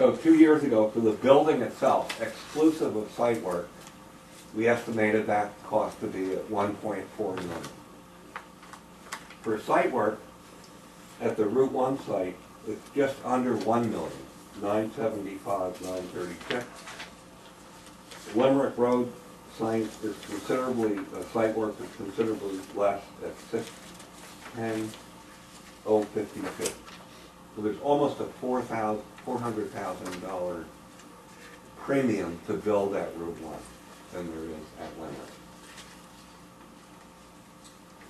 So 2 years ago, for the building itself, exclusive of site work, we estimated that cost to be at $1.4 million. For site work, at the Route 1 site, it's just under $1 million, $975,936. Limerick Road site is considerably, site work is considerably less at $610,052. So there's almost a $400,000 premium to build at Route 1 than there is at Limerick.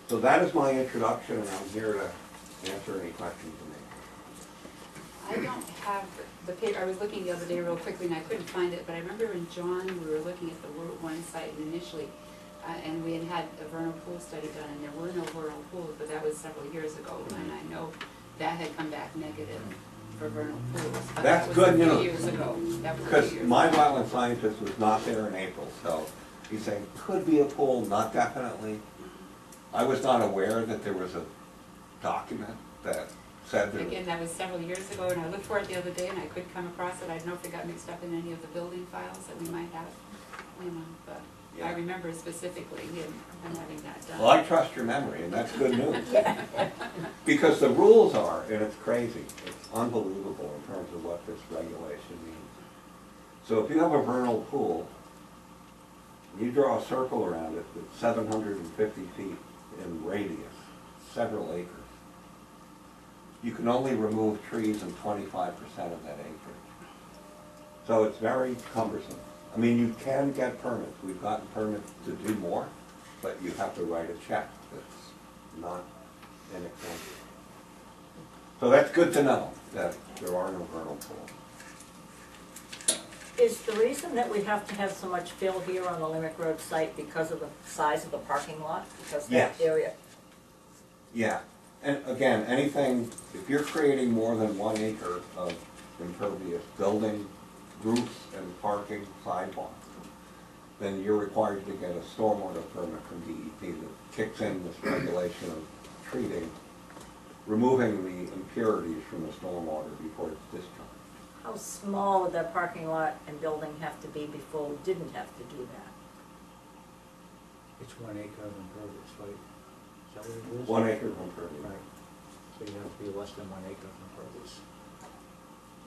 So that is my introduction, and I'm here to answer any questions you may have. I don't have the paper, I was looking the other day real quickly and I couldn't find it, but I remember in John, we were looking at the Route 1 site initially, and we had a vernal pool study done, and there were no vernal pools, but that was several years ago, and I know that had come back negative for vernal pools. But That's that was good, a you few know, years ago. That was a because few years my ago. wetland scientist was not there in April, so he's saying, could be a pool, not definitely. I was not aware that there was a document that said that. Again, that was several years ago, and I looked for it the other day, and I couldn't come across it. I don't know if it got mixed up in any of the building files that we might have, you know, but. I Yeah. remember specifically him having that done. Well, I trust your memory, and that's good news. Because the rules are, and it's crazy, it's unbelievable in terms of what this regulation means. So if you have a vernal pool, you draw a circle around it that's 750 feet in radius, several acres. You can only remove trees in 25% of that acreage. So it's very cumbersome. I mean, you can get permits. We've gotten permits to do more, but you have to write a check that's not inexpensive. So that's good to know, that there are no vernal pools. Is the reason that we have to have so much fill here on the Limerick Road site because of the size of the parking lot? Because that Yes. area, Yeah, and again, anything, if you're creating more than 1 acre of impervious building, roofs and parking sidewalks, then you're required to get a stormwater permit from DEP that kicks in this regulation of treating, removing the impurities from the stormwater before it's discharged. how small would that parking lot and building have to be before we didn't have to do that? It's 1 acre of impervious, right? Is that what it is? 1 acre of impervious. Right, so you have to be less than 1 acre of impervious.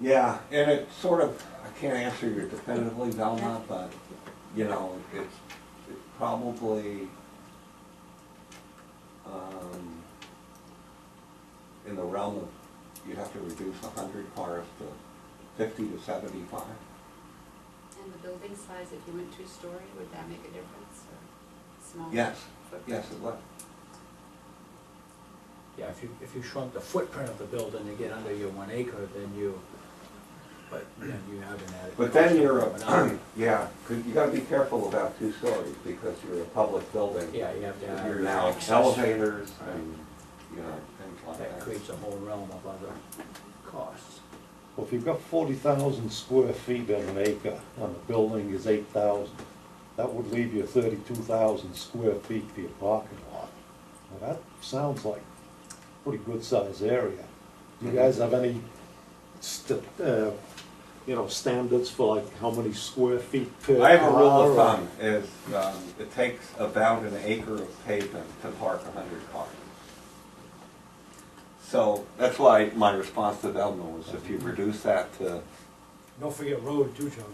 Yeah, and it's sort of, I can't answer you definitively, Velma, but, you know, it's probably, in the realm of, you have to reduce 100 cars to 50 to 75. And the building size, if you went 2-story, would that make a difference, or smaller? Yes, footprint? yes, it would. Yeah, if you shrunk the footprint of the building to get under your 1 acre, then but then you have an added. But then cost of you're, permanent. yeah, 'cause you gotta be careful about 2 stories, because you're a public building. Yeah, you have to have. You're now access. elevators and, you know, things like That that. creates a whole realm of other costs. Well, if you've got 40,000 square feet in an acre, and the building is 8,000, that would leave you 32,000 square feet for your parking lot. Now, that sounds like a pretty good sized area. Do you guys have any, standards for like how many square feet per I have a rule of car, or- thumb, is, it takes about an acre of pavement to park 100 cars. So, that's why my response to Velma was, if you reduce that to, Don't forget road too, John.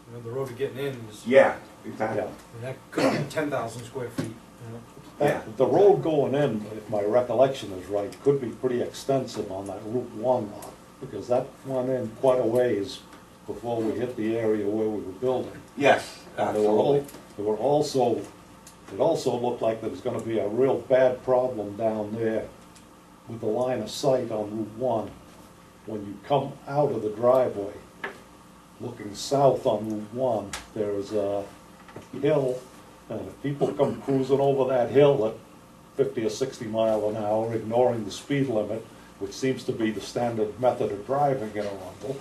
You know, the road to getting in is, yeah, exactly. Yeah. and that could be 10,000 square feet, you know? Yeah. The road going in, if my recollection is right, could be pretty extensive on that Route 1 lot, because that went in quite a ways before we hit the area where we were building. Yes, And there were absolutely. there were also, it also looked like there was gonna be a real bad problem down there with the line of sight on Route 1. When you come out of the driveway, looking south on Route 1, there's a hill, and if people come cruising over that hill at 50 or 60 mile an hour, ignoring the speed limit, which seems to be the standard method of driving in Arundel,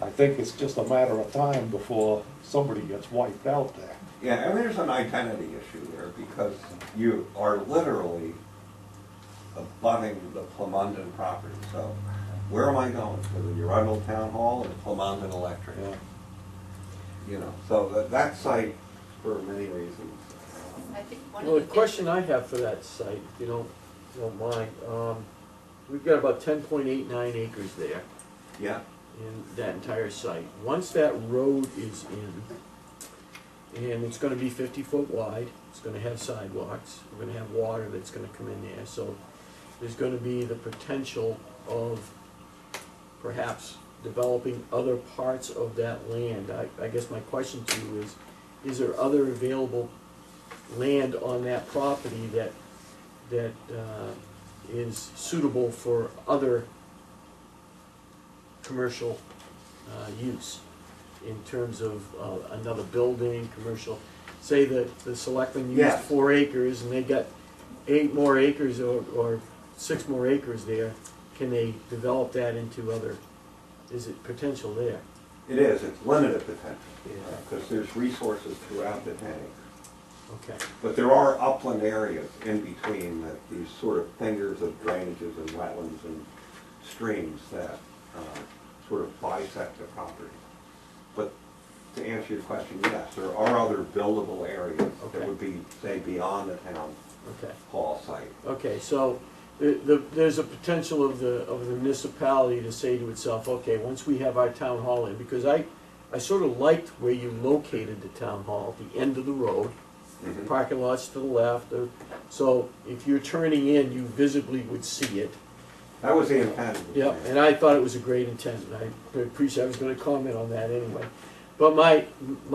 I think it's just a matter of time before somebody gets wiped out there. Yeah, and there's an identity issue there, because you are literally abutting the Plumondon property, so where am I going? To the Arundel Town Hall or Plumondon Electric? Yeah. You know, so that site, for many reasons. I think one Well, of the the question I have for that site, if you don't mind, we've got about 10.89 acres there Yeah, in that entire site. Once that road is in, and it's gonna be 50-foot wide, it's gonna have sidewalks, we're gonna have water that's gonna come in there, so there's gonna be the potential of perhaps developing other parts of that land. I guess my question to you is there other available land on that property that is suitable for other commercial use in terms of another building, commercial? Say that the selectmen used Yes. 4 acres and they got 8 more acres or 6 more acres there, can they develop that into other, is it potential there? it is, it's limited potential, Yeah. because there's resources throughout the tank. Okay. But there are upland areas in between that, these sort of fingers of drainages and wetlands and streams that sort of bisect the property. But to answer your question, yes, there are other buildable areas Okay. that would be, say, beyond the town Okay. hall site. Okay, so there's a potential of the municipality to say to itself, okay, once we have our town hall in, because I sort of liked where you located the town hall, at the end of the road, Mhm. parking lots to the left, so if you're turning in, you visibly would see it. That was the intent of the Yeah, plan. and I thought it was a great intent, and I appreciate, I was gonna comment on that anyway. But my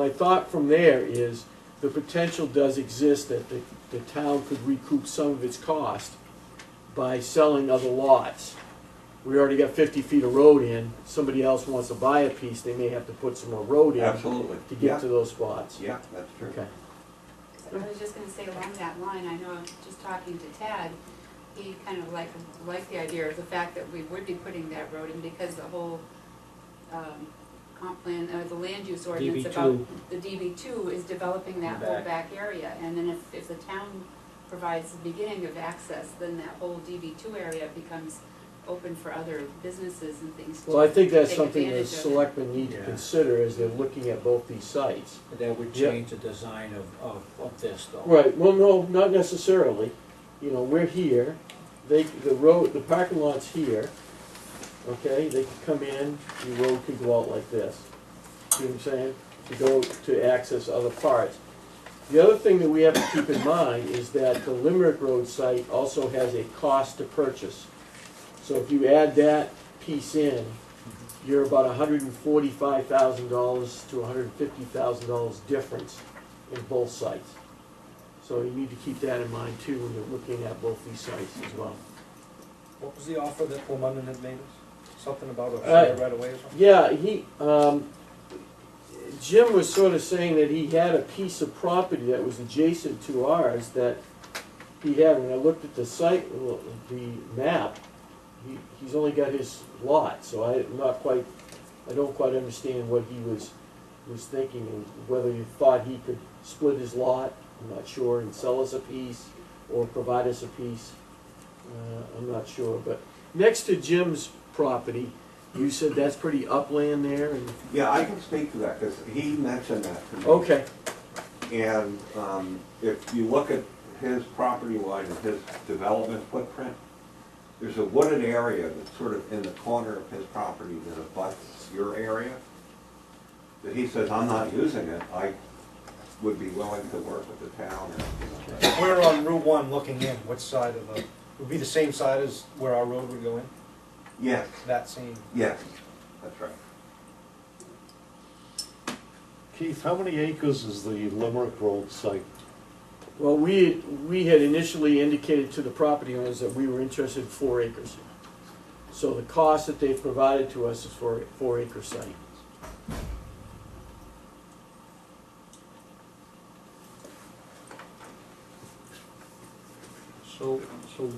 thought from there is, the potential does exist that the town could recoup some of its cost by selling other lots. We already got 50 feet of road in, somebody else wants to buy a piece, they may have to put some more road in Absolutely. to Yeah. get to those spots. Yeah, that's true. Okay. I was just gonna say along that line, I know, just talking to Tad, he kind of liked the idea of the fact that we would be putting that road in because the whole, comp plan, the land use ordinance about DB2. the DB2 is developing that whole back area. And then if the town provides the beginning of access, then that whole DB2 area becomes open for other businesses and things to Well, I think that's take something that advantage of it. selectmen need to Yeah. consider as they're looking at both these sites. That would Yeah. change the design of this though. Right, well, no, not necessarily. You know, we're here, the parking lot's here, okay? They could come in, the road could go out like this. See what I'm saying? To go to access other parts. The other thing that we have to keep in mind is that the Limerick Road site also has a cost to purchase. So if you add that piece in, you're about $145,000 to $150,000 difference in both sites. So you need to keep that in mind too when you're looking at both these sites as well. What was the offer that Plumondon had made us? Something about a Uh, share right away or something? Yeah, Jim was sort of saying that he had a piece of property that was adjacent to ours that he had. When I looked at the site, the map, he's only got his lot, so I don't quite understand what he was thinking, and whether he thought he could split his lot, I'm not sure, and sell us a piece, or provide us a piece, I'm not sure. But next to Jim's property, you said that's pretty upland there, and, Yeah, I can speak to that, because he mentioned that to me. okay, And if you look at his property line and his development footprint, there's a wooded area that's sort of in the corner of his property that abuts your area. That he says, I'm not using it, I would be willing to work with the town or. We're on Route 1 looking in, which side of the, would be the same side as where our road would go in? Yes, That same, yes, that's right. Keith, how many acres is the Limerick Road site? well, we had initially indicated to the property owners that we were interested in 4 acres. So the cost that they've provided to us is for a 4-acre site. So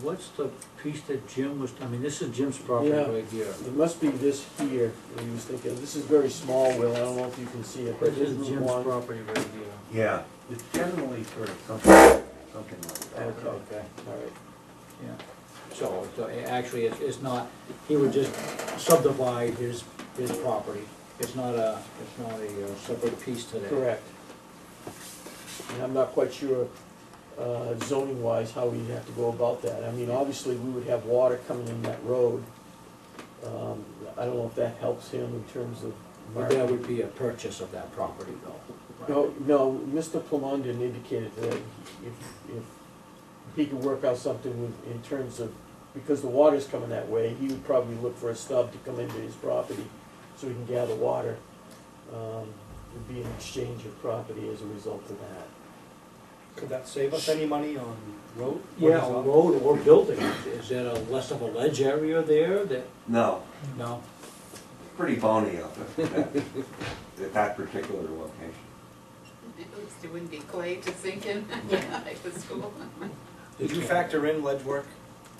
what's the piece that Jim was, I mean, this is Jim's property Yeah. right here. It must be this here that he was thinking of. This is very small, Will, I don't know if you can see it, but This this is is Jim's one. property right here. Yeah. It's generally sort of something like that. Okay, all right. Yeah. So actually, it's not, he would just subdivide his property. It's not a separate piece to that. Correct. And I'm not quite sure, zoning wise, how we'd have to go about that. I mean, obviously, we would have water coming in that road. I don't know if that helps him in terms of But that would be a purchase of that property though. No, Mr. Plumondon indicated that if he could work out something in terms of, because the water's coming that way, he would probably look for a stub to come into his property so he can gather water. It'd be an exchange of property as a result of that. could that save us any money on road? Yeah, a road or building. Is there a less of a ledge area there that, No, no? pretty bony up at that particular location. At least it wouldn't be clay to sink in, like the school. Did you factor in ledge work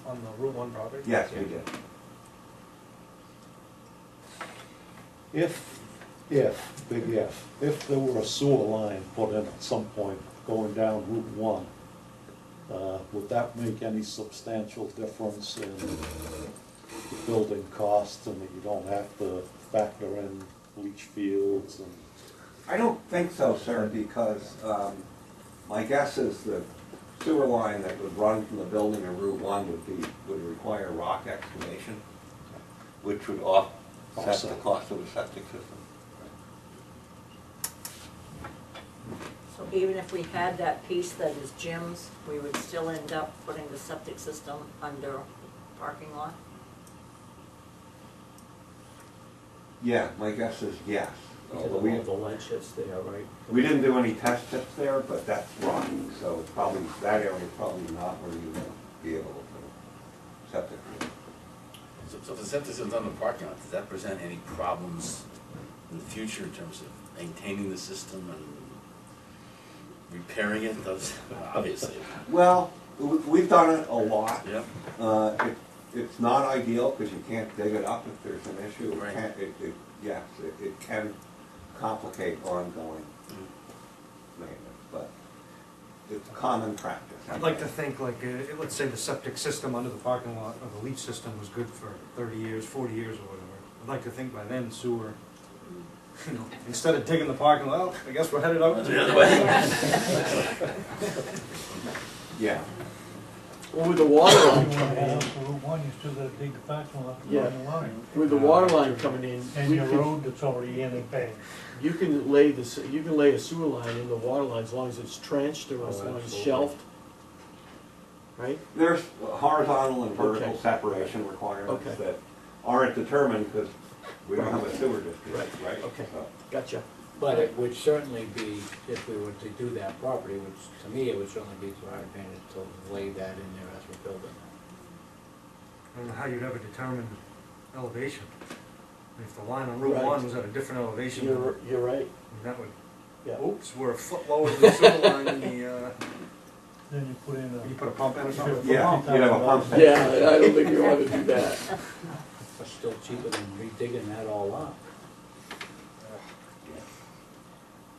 on the Route 1 property? Yes, we did. If there were a sewer line put in at some point going down Route 1, would that make any substantial difference in the building costs, and that you don't have to factor in leach fields and I don't think so, sir, because my guess is the sewer line that would run from the building to Route 1 would require rock excavation, which would offset the cost of the septic system. So even if we had that piece that is Jim's, we would still end up putting the septic system under parking lot? Yeah, my guess is yes. Because Although of all the ledge hits there, right? we didn't do any test pits there, but that's rocky, so it's probably, that area is probably not where you would be able to put a septic. So if the septic system's on the parking lot, does that present any problems in the future in terms of maintaining the system and repairing it? Those, obviously. Well, we've done it a lot. Yep. It's not ideal because you can't dig it up if there's an issue. Right. Yes, it can complicate ongoing maintenance, but it's common practice. I'd like to think like, let's say the septic system under the parking lot or the leach system was good for 30 years, 40 years or whatever. I'd like to think by then sewer, you know, instead of digging the parking lot, I guess we're headed out. The other way. Yeah. Well, with the water You line wanna coming head in, out to Route 1, you still gotta dig the parking lot Yeah. along the line. with the water line coming in, And we your could, road that's already in and paved. you can lay a sewer line in the water line as long as it's trenched or as long as it's shelved. Right? There's horizontal and vertical Okay. separation requirements Okay. that aren't determined because we don't have a sewer district, right? Okay. So, Gotcha. But it would certainly be, if we were to do that property, which to me, it would certainly be to our advantage to lay that in there as we're building. I don't know how you'd ever determine elevation. If the line on Route Right. 1 was at a different elevation, You're right. that would, Yeah. oops, we're a foot lower than the sewer line in the, Then you put in you put a pump in or something? Yeah, you'd have a pump station. Yeah, I don't think you want to do that. It's still cheaper than redigging that all up.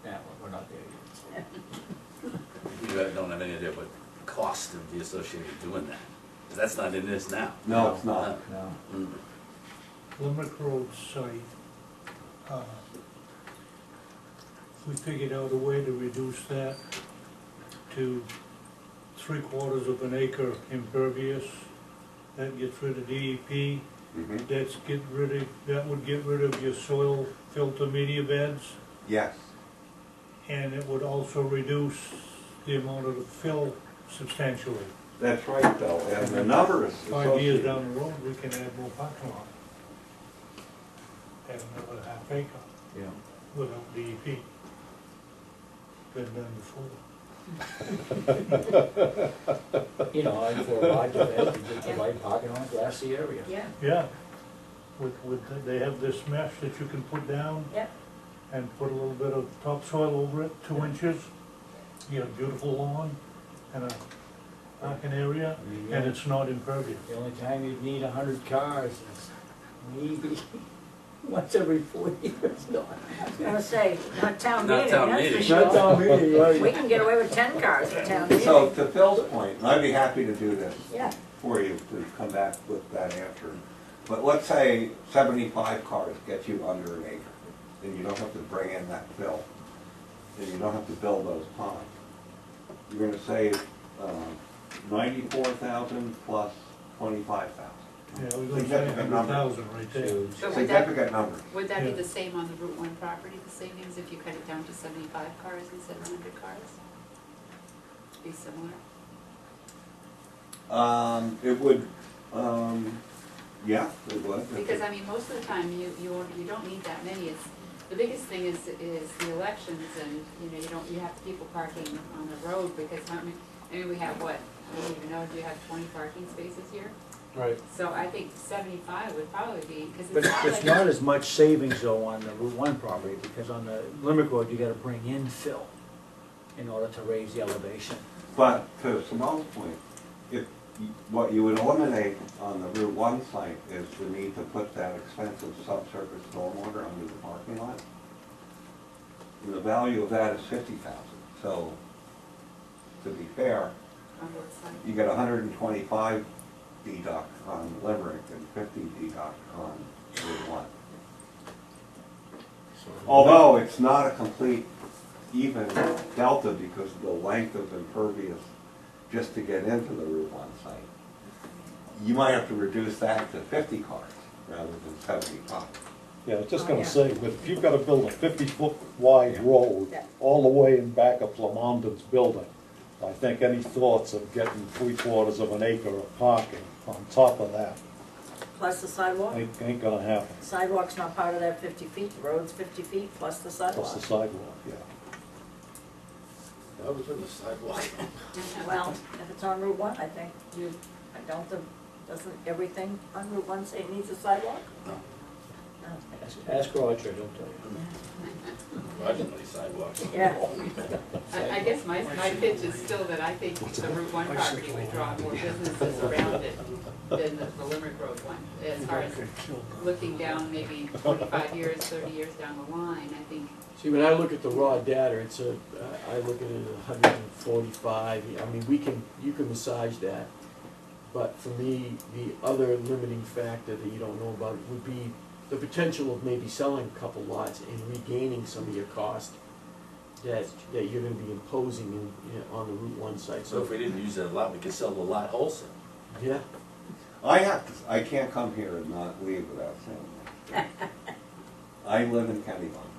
Yeah, we're not there yet. You don't have any idea what cost would be associated with doing that. 'Cause that's not in this now. No, it's not. No. Mm. Limerick Road site, we figured out a way to reduce that to 3/4 of an acre impervious. That gets rid of DEP, Mhm. that would get rid of your soil filter media beds, Yes. and it would also reduce the amount of the fill substantially. That's right, though, and the numbers 5 years associated. down the road, we can add more parking lot. Add another half acre Yeah. without DEP. Been done before. You know, and for a large event, you get the right parking on a grassy area. Yeah, Yeah, they have this mesh that you can put down yeah. and put a little bit of topsoil over it, 2 inches. You get a beautiful lawn and a parking area, and it's not impervious. The only time you'd need 100 cars is maybe once every 4 years. No, I was gonna say, not town Not meeting, town that's for meeting. sure. not town meeting, We right? can get away with 10 cars for town meeting. So to Phil's point, and I'd be happy to do this Yeah, for you to come back with that answer. But let's say 75 cars get you under an acre, and you don't have to bring in that fill, and you don't have to build those ponds. You're gonna save 94,000 plus 25,000. Yeah, we're gonna say Significant number. 100,000 right there. So would that, Significant number. would that be Yeah. the same on the Route 1 property, the savings, if you cut it down to 75 cars instead of 100 cars? Be similar? It would, yeah, it would. Because, I mean, most of the time, you don't need that many. It's, the biggest thing is the elections, and, you know, you have people parking on the road, because, I mean, we have what, I don't even know, do you have 20 parking spaces here? Right. So I think 75 would probably be, because But it's not it's like. not as much savings though on the Route 1 property, because on the Limerick Road, you gotta bring in fill in order to raise the elevation. But to Simone's point, what you would eliminate on the Route 1 site is the need to put that expensive subsurface stormwater under the parking lot. And the value of that is 50,000. So, to be fair, On what side? you get 125 deduct on Limerick and 50 deduct on Route 1. Although it's not a complete even delta because of the length of impervious just to get into the Route 1 site. You might have to reduce that to 50 cars rather than 75. Yeah, I was just Oh, gonna yeah. say, but if you've gotta build a 50-foot wide road Yeah. all the way in back of Flamanden's building, I think any thoughts of getting 3/4 of an acre of parking on top of that Plus the sidewalk? ain't gonna happen, Sidewalk's not part of that 50 feet, the road's 50 feet plus the plus sidewalk. the sidewalk, yeah. I was in the sidewalk. Well, if it's on Route 1, I think doesn't everything on Route 1 say it needs a sidewalk? No, No. Ask Roger, he'll tell you. Roger knows sidewalks. Yeah. I guess my pitch is still that I think the Route 1 parking would draw more businesses around it than the Limerick Road one. As far as looking down maybe 25 years, 30 years down the line, I think. See, when I look at the raw data, I look at it at 145, I mean, you can massage that. But for me, the other limiting factor that you don't know about would be the potential of maybe selling a couple lots and regaining some of your cost that you're gonna be imposing on the Route 1 site. So if we didn't use that lot, we could sell the lot wholesale. Yeah, I can't come here and not leave without saying that. I live in Kennybunk,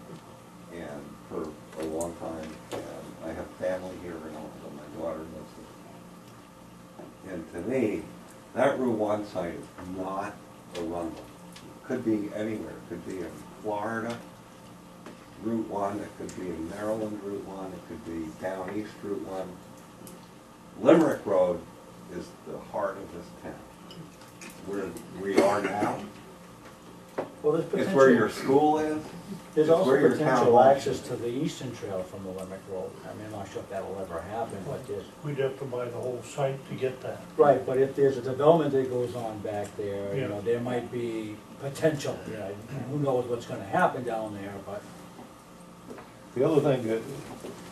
and for a long time, and I have family here, and also my daughter lives there. And to me, that Route 1 site is not Arundel. It could be anywhere, it could be in Florida, Route 1, it could be in Maryland, Route 1, it could be down east Route 1. Limerick Road is the heart of this town. Where we are now, Well, there's it's where your potential, school is. there's it's also where your town potential hall access is. to the eastern trail from the Limerick Road. I mean, I'm not sure if that'll ever happen, but there's, We'd have to buy the whole site to get that. right, but if there's a development that goes on back there, you Yeah. know, there might be potential, you know, who knows what's gonna happen down there, but The other thing,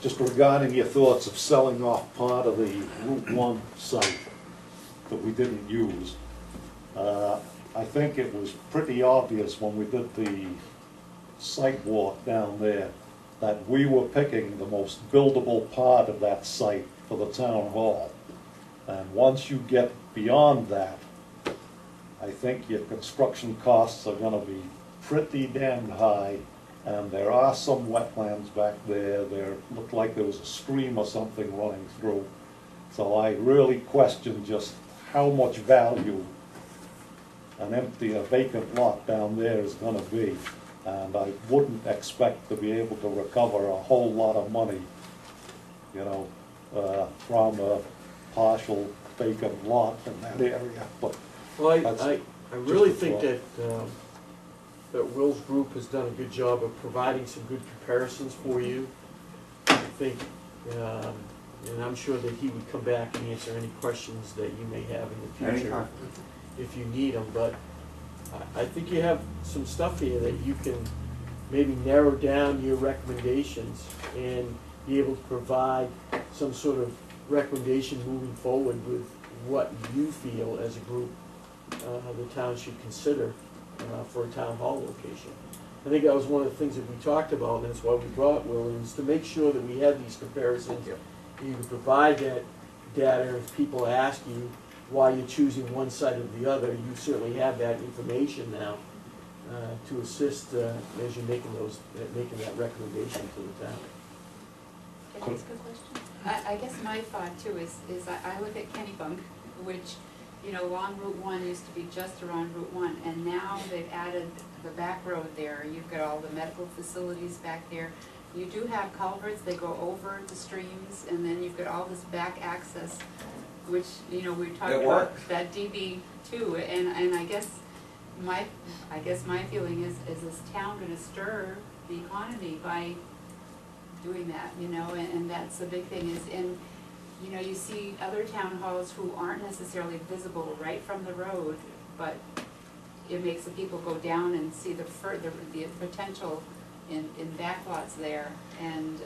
just regarding your thoughts of selling off part of the Route 1 site that we didn't use, I think it was pretty obvious when we did the site walk down there that we were picking the most buildable part of that site for the town hall. And once you get beyond that, I think your construction costs are gonna be pretty damn high. And there are some wetlands back there, looked like there was a stream or something running through. So I really question just how much value an empty, a vacant lot down there is gonna be. And I wouldn't expect to be able to recover a whole lot of money, you know, from a partial vacant lot in that area, but well, That's I really just a think thought. that Will's group has done a good job of providing some good comparisons for you. I think, and I'm sure that he would come back and answer any questions that you may have in the future Anytime. if you need them, but I think you have some stuff here that you can maybe narrow down your recommendations and be able to provide some sort of recommendation moving forward with what you feel as a group the town should consider for a town hall location. I think that was one of the things that we talked about, and that's why we brought Will, is to make sure that we have these comparisons. You can provide that data if people ask you why you're choosing one side or the other. You certainly have that information now to assist as you're making that recommendation to the town. Can I ask a question? I guess my thought too is I look at Kennybunk, which, you know, along Route 1 used to be just around Route 1, and now they've added the back road there. You've got all the medical facilities back there. You do have culverts, they go over the streams, and then you've got all this back access, which, you know, we talked It about works. that DB too, and I guess my feeling is this town gonna stir the economy by doing that, you know, and that's the big thing is, and you know, you see other town halls who aren't necessarily visible right from the road, but it makes the people go down and see the potential in backlots there, and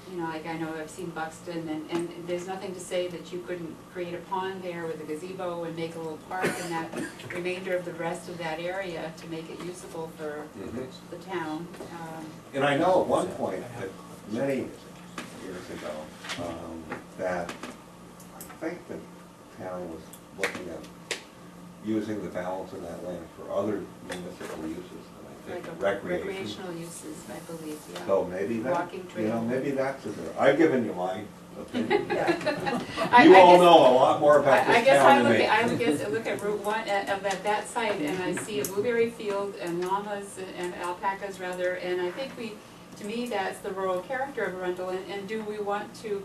you know, like I know I've seen Buxton, and there's nothing to say that you couldn't create a pond there with a gazebo and make a little park in that remainder of the rest of that area to make it usable for the town. And I know at one point, that many years ago, that I think the town was looking at using the balance of that land for other municipal uses, and I Like think a recreation. recreational uses, I believe, yeah. So maybe that, Walking you know, trail. maybe that's a good, I've given you my opinion. I You all guess- know a lot more about I this guess town than me. I look at Route 1, of that site, and I see a blueberry field and llamas and alpacas rather, and I think to me, that's the rural character of Arundel, and do we want to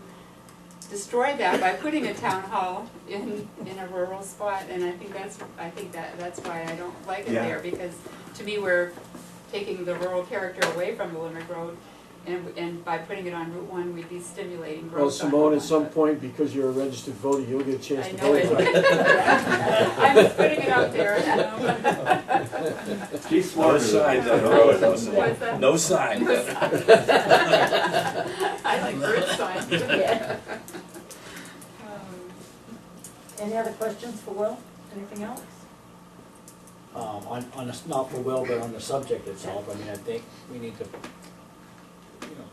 destroy that by putting a town hall in a rural spot? And I think that's why I don't like it Yeah. there, because to me, we're taking the rural character away from the Limerick Road, and by putting it on Route 1, we'd be stimulating growth. Well, on Simone, Route at some 1. point, because you're a registered voter, you'll get a chance I to know vote it. on it. I'm just putting it out there. She's smarter than me. What's that? No sign. No sign. I like bird signs. Yeah. Any other questions for Will? Anything else? Not for Will, but on the subject itself, I mean, I think we need to,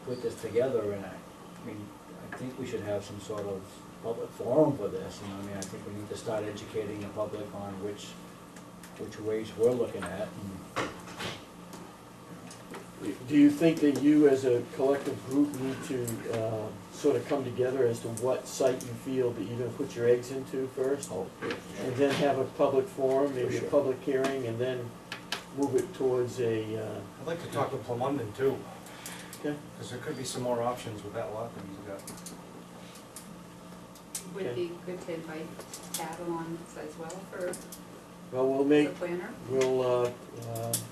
put this together, and I think we should have some sort of public forum for this, and I mean, I think we need to start educating the public on which ways we're looking at, and Do you think that you as a collective group need to sort of come together as to what site you feel that you're gonna put your eggs into first? And then have a public forum, maybe a sure. public hearing, and then move it towards a, I'd like to talk with Plumbundon too, okay? because there could be some more options with that lot that he's got. Would be good to invite Tad along as well for Well, we'll the make, planner. we'll,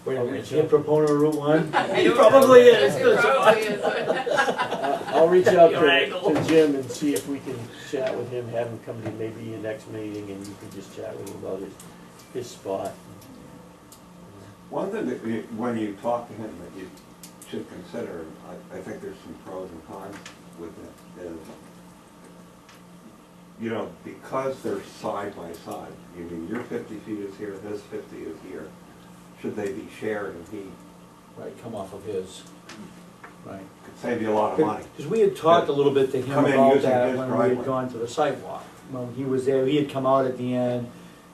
wait a I'll minute, reach is he a out. proponent of Route 1? I He don't probably know. is. It probably is. I'll reach out Your angle. to Jim and see if we can chat with him, have him come to maybe your next meeting, and you can just chat with him about his spot. One thing that when you talk to him that you should consider, and I think there's some pros and cons with it, is, because they're side by side, you mean your 50 feet is here, his 50 is here, should they be shared, and he Right, come off of his, right. could save you a lot of money. Because we had talked a little bit to him Come in about using that his when we driveway. had gone to the sidewalk. When he was there, he had come out at the end,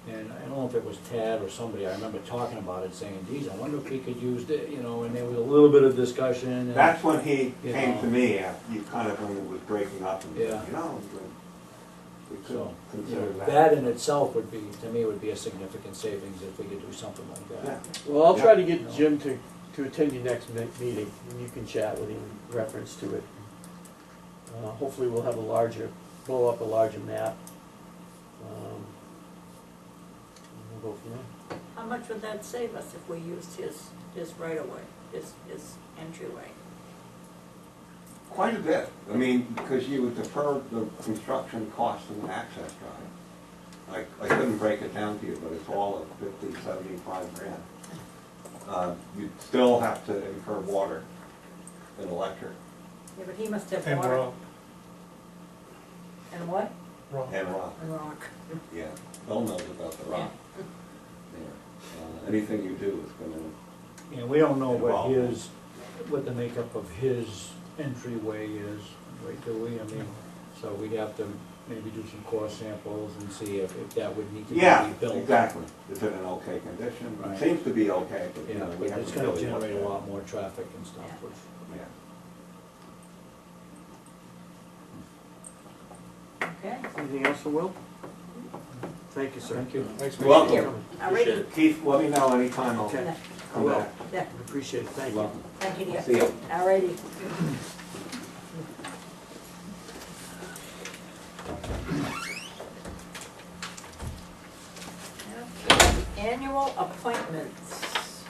and I don't know if it was Tad or somebody, I remember talking about it, saying, geez, I wonder if we could use it, and there was a little bit of discussion. And That's when he You came know. to me, after you kind of, when it was breaking up, and said, Yeah. we could So, consider that. that in itself would be, to me, would be a significant savings if we could do something like Yeah. that. Well, I'll try to get Jim to attend your next meeting, and you can chat with him in reference to it. Hopefully we'll have blow up a larger map. And we'll go from there. How much would that save us if we used his right of way, his entryway? Quite a bit. I mean, because you would defer the construction costs and access drive. I couldn't break it down to you, but it's all at 50, 75 grand. You'd still have to incur water and electric Yeah, but he must have And water. rock. And what? and rock. And rock. Yeah, Bill knows about the rock. Yeah. Anything you do is gonna, And we don't know Involved. what the makeup of his entryway is, right, do we? I mean, so we'd have to maybe do some core samples and see if that would need to be yeah, rebuilt. exactly. Is it in okay condition? Right. It seems to be okay, but Yeah, we but it's haven't gonna really looked generate at a it. lot more traffic and stuff, which, Yeah. Okay, Anything else for Will? Thank you, sir. thank you. Thanks, Well, thank you. Alrighty. Keith, let me know anytime I'll Okay. come Will. back. Yeah, Appreciate it, thank You're you. welcome. thank you, dear. See you. Alrighty. Okay, annual appointments.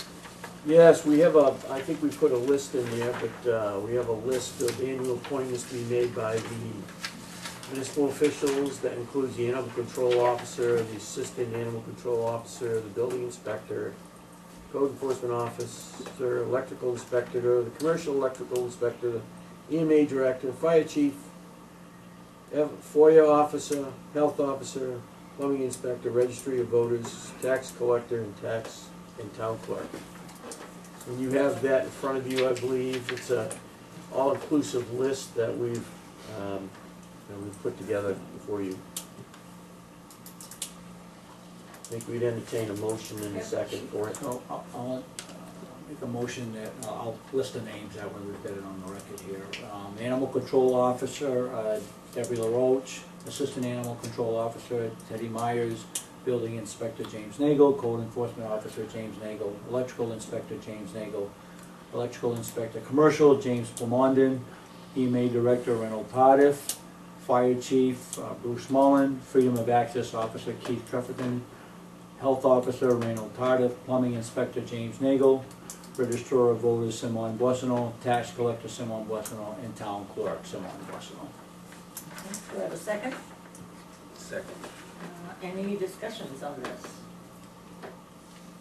Yes, we have I think we put a list in there, but we have a list of annual appointments to be made by the municipal officials. That includes the animal control officer, the assistant animal control officer, the building inspector, code enforcement officer, electrical inspector, the commercial electrical inspector, EMA director, fire chief, FOIA officer, health officer, plumbing inspector, registry of voters, tax collector, and town clerk. When you have that in front of you, I believe it's a all-inclusive list that we've put together for you. I think we'd entertain a motion in a second for it. So I'll make a motion that, I'll list the names, that way we've got it on the record here. Animal Control Officer, Debbie LaRoche, Assistant Animal Control Officer, Teddy Myers, Building Inspector James Nagel, Code Enforcement Officer James Nagel, Electrical Inspector James Nagel, Electrical Inspector Commercial James Plamondon, EMA Director Reynold Tardif, Fire Chief Bruce Mullen, Freedom of Access Officer Keith Trefethan, Health Officer Reynold Tardif, Plumbing Inspector James Nagel, Registrar of Voters Simon Boissonneau, Tax Collector Simon Boissonneau, and Town Clerk Simon Boissonneau. Okay, do we have a second? Second. Any discussions on this?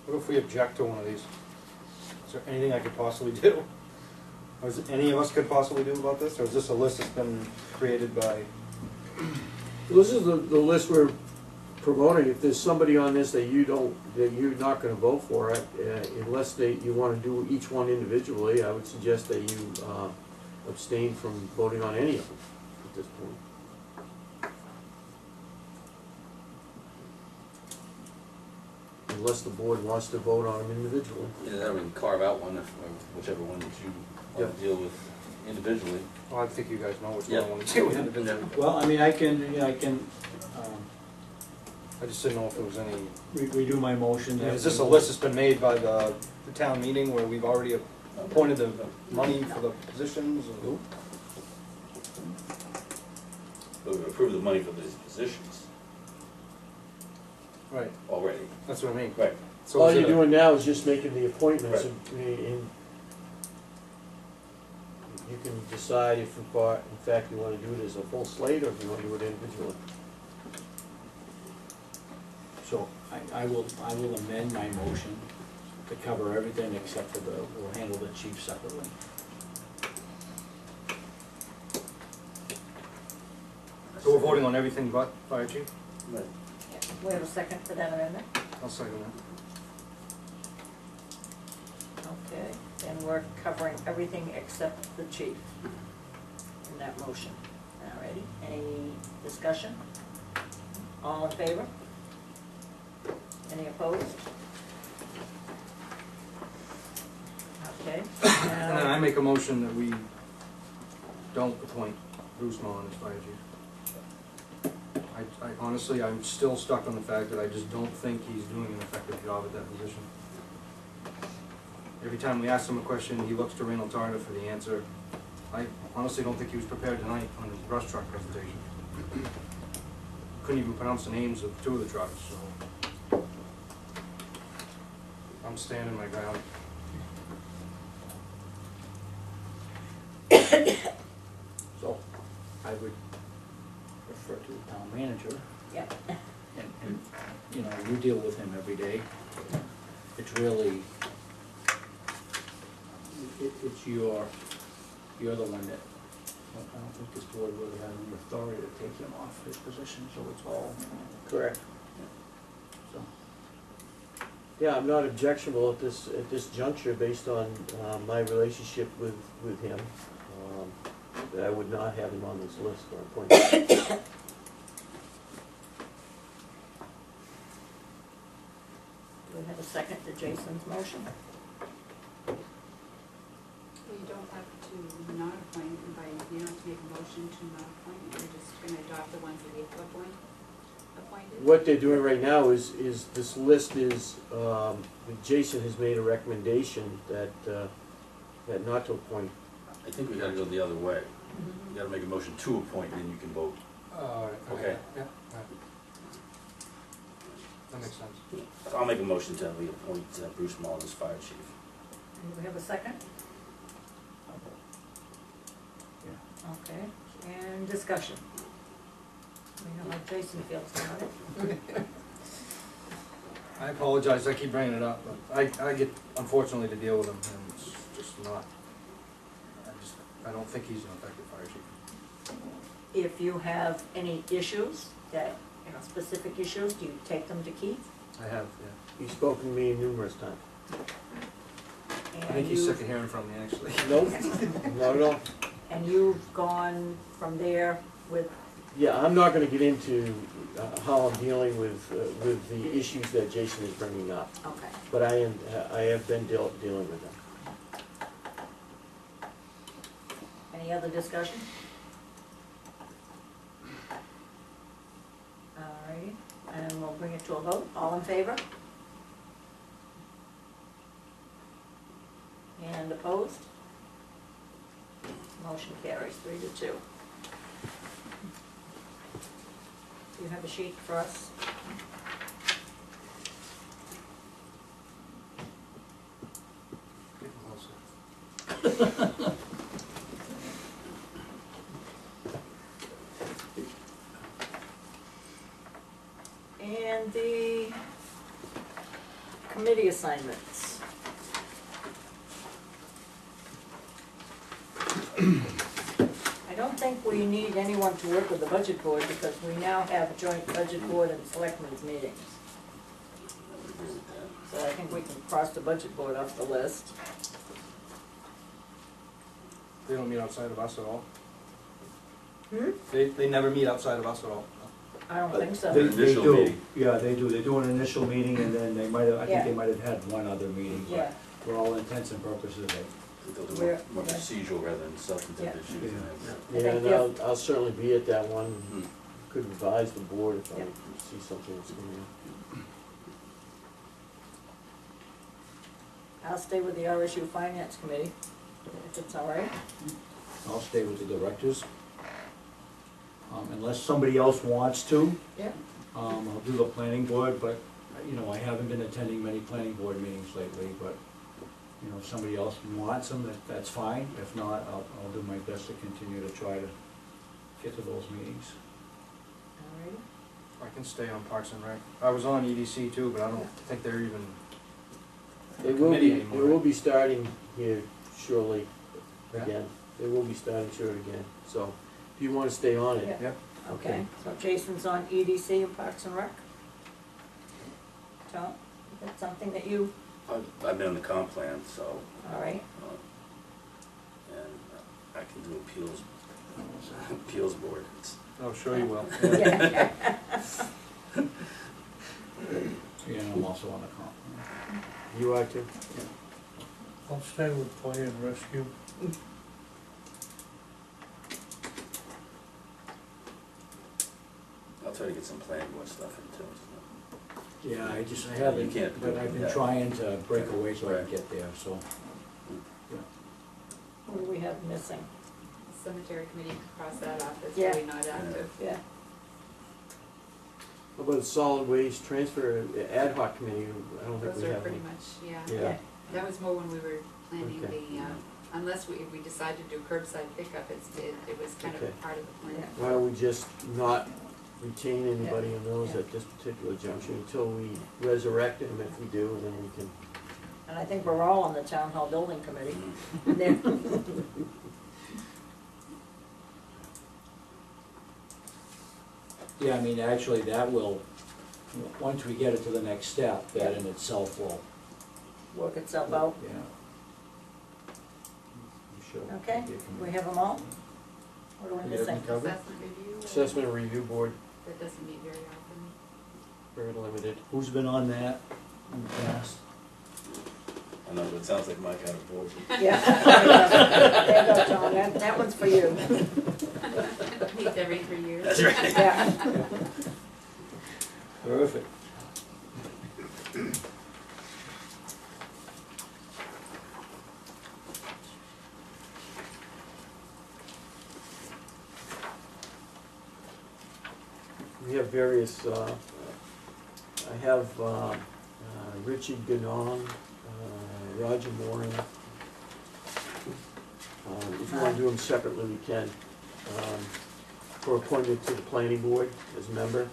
What if we object to one of these? Is there anything I could possibly do? Or is it any of us could possibly do about this, or is this a list that's been created by? This is the list we're promoting. If there's somebody on this that you're not gonna vote for it, unless you wanna do each one individually, I would suggest that you abstain from voting on any of them at this point. Unless the board wants to vote on them individually. Either that or we can carve out one, or whichever one that you want to deal with individually. Well, I think you guys know which one Yeah. I want to do individually. Well, I mean, I can I just didn't know if there was any. redo my motion. Is this a list that's been made by the town meeting where we've already appointed the money for the positions? or- But we've approved the money for these positions Right, already. that's what I mean. Right. So All is it you're a- doing now is just making the appointments, Right. and you can decide if in fact you wanna do it as a full slate, or if you wanna do it individually. So I will amend my motion to cover everything except for we'll handle the chief separately. So we're voting on everything but fire chief? Right. Yeah. We have a second for that amendment? I'll second that. Okay, then we're covering everything except the chief in that motion. Alrighty, any discussion? All in favor? Any opposed? Okay. And then I Now, make a motion that we don't appoint Bruce Mullen as fire chief. I honestly, I'm still stuck on the fact that I just don't think he's doing an effective job at that position. Every time we ask him a question, he looks to Reynold Tardif for the answer. I honestly don't think he was prepared tonight on his brush truck presentation. Couldn't even pronounce the names of two of the trucks, so. I'm standing my ground. So I would refer to the town manager, yeah, and, you know, you deal with him every day. It's really, it's you're the one that, I don't think this board really has any authority to take him off his position, so it's all, Correct. so. Yeah, I'm not objectionable at this juncture based on my relationship with him. That I would not have him on this list for appointment. do we have a second to Jason's motion? Well, you don't have to not appoint, you don't have to make a motion to not appoint, you're just gonna adopt the ones that we have appointed. What they're doing right now is this list is, Jason has made a recommendation that not to appoint. I think we gotta go the other way. You gotta make a motion to appoint, and then you can vote. Okay. Yeah, alright. That makes sense. So I'll make a motion to we appoint Bruce Mullen as fire chief. Do we have a second? Yeah. Okay, and discussion. We know how Jason feels about it. I apologize, I keep bringing it up, but I get, unfortunately, to deal with him, and it's just not, I don't think he's an effective fire chief. If you have any issues that, you know, specific issues, do you take them to Keith? I have, yeah. He's spoken to me numerous times. I think he's sick of hearing from me, actually. Nope, not at all. And you've gone from there with, Yeah, I'm not gonna get into how I'm dealing with the issues that Jason is bringing up, okay. but I have been dealing with them. Any other discussion? Alrighty, and we'll bring it to a vote. All in favor? And opposed? Motion carries 3-2. Do you have a sheet for us? Getting closer. And the committee assignments. I don't think we need anyone to work with the budget board because we now have joint budget board and selectmen's meetings. So I think we can cross the budget board off the list. They don't meet outside of us at all? Hmm? They never meet outside of us at all? I don't think so. They Initial do, meeting. yeah, they do, they do an initial meeting and then they might have, I think Yeah. they might have had one other meeting, Yeah, but for all intents and purposes, they, They'll do We're- more yeah. procedural rather than substantive Yeah. issues. Yeah. I Yeah, think and I'll certainly be at that one, Hmm. could advise the board if I Yeah. see something that's coming up. I'll stay with the RSU Finance Committee, if it's all right. I'll stay with the directors. Unless somebody else wants to, Yeah. I'll do the planning board, but, you know, I haven't been attending many planning board meetings lately, but, you know, if somebody else wants them, that's fine. If not, I'll do my best to continue to try to get to those meetings. All righty. I can stay on Parks and Rec. I was on EDC too, but I don't think they're even They will committee be, anymore. they will be starting here shortly Yeah. again. They will be starting shortly again, so if you wanna stay on it. Yeah. Okay, so Jason's on EDC and Parks and Rec. Tom, is that something that you, I've been on the comp plan, so, all right, and I can do appeals board. It's, Oh, sure you will. yeah. Yeah, and I'm also on the comp. You are too? I'll stay with fire and rescue. I'll try to get some planning board stuff in too. So. Yeah, I You haven't, can't do but it, I've been yeah. trying to break away so I Right. can get there, so. What do we have missing? Cemetery committee, could cross that off, it's Yeah. really not active. Yeah, How about the solid waste transfer ad hoc committee? I don't think Those we are have pretty one. much, Yeah. yeah, That was more when we were planning Okay. the, unless if we decide to do curbside pickup, it was kind Okay. of part of the plan. Yeah. Why don't we just not retain anybody on those at this particular juncture until we resurrect them? If we do, then we can. and I think we're all on the Town Hall Building Committee. Mm. There. Yeah, I mean, actually, that will, once we get it to the next step, that in itself will, Work itself out. yeah. I'm sure. Okay, we have them all? What are we You have them missing? covered? Assessment review. Assessment review board, That doesn't meet very often. very limited. Who's been on that in the past? I know, but it sounds like my kind of board. Yeah. There you go, John, that one's for you. Meets every 3 years. That's right. Yeah. Perfect. We have various, I have Richard Ganon, Roger Moran. If you want to do them separately, we can. For appointment to the planning board as a member.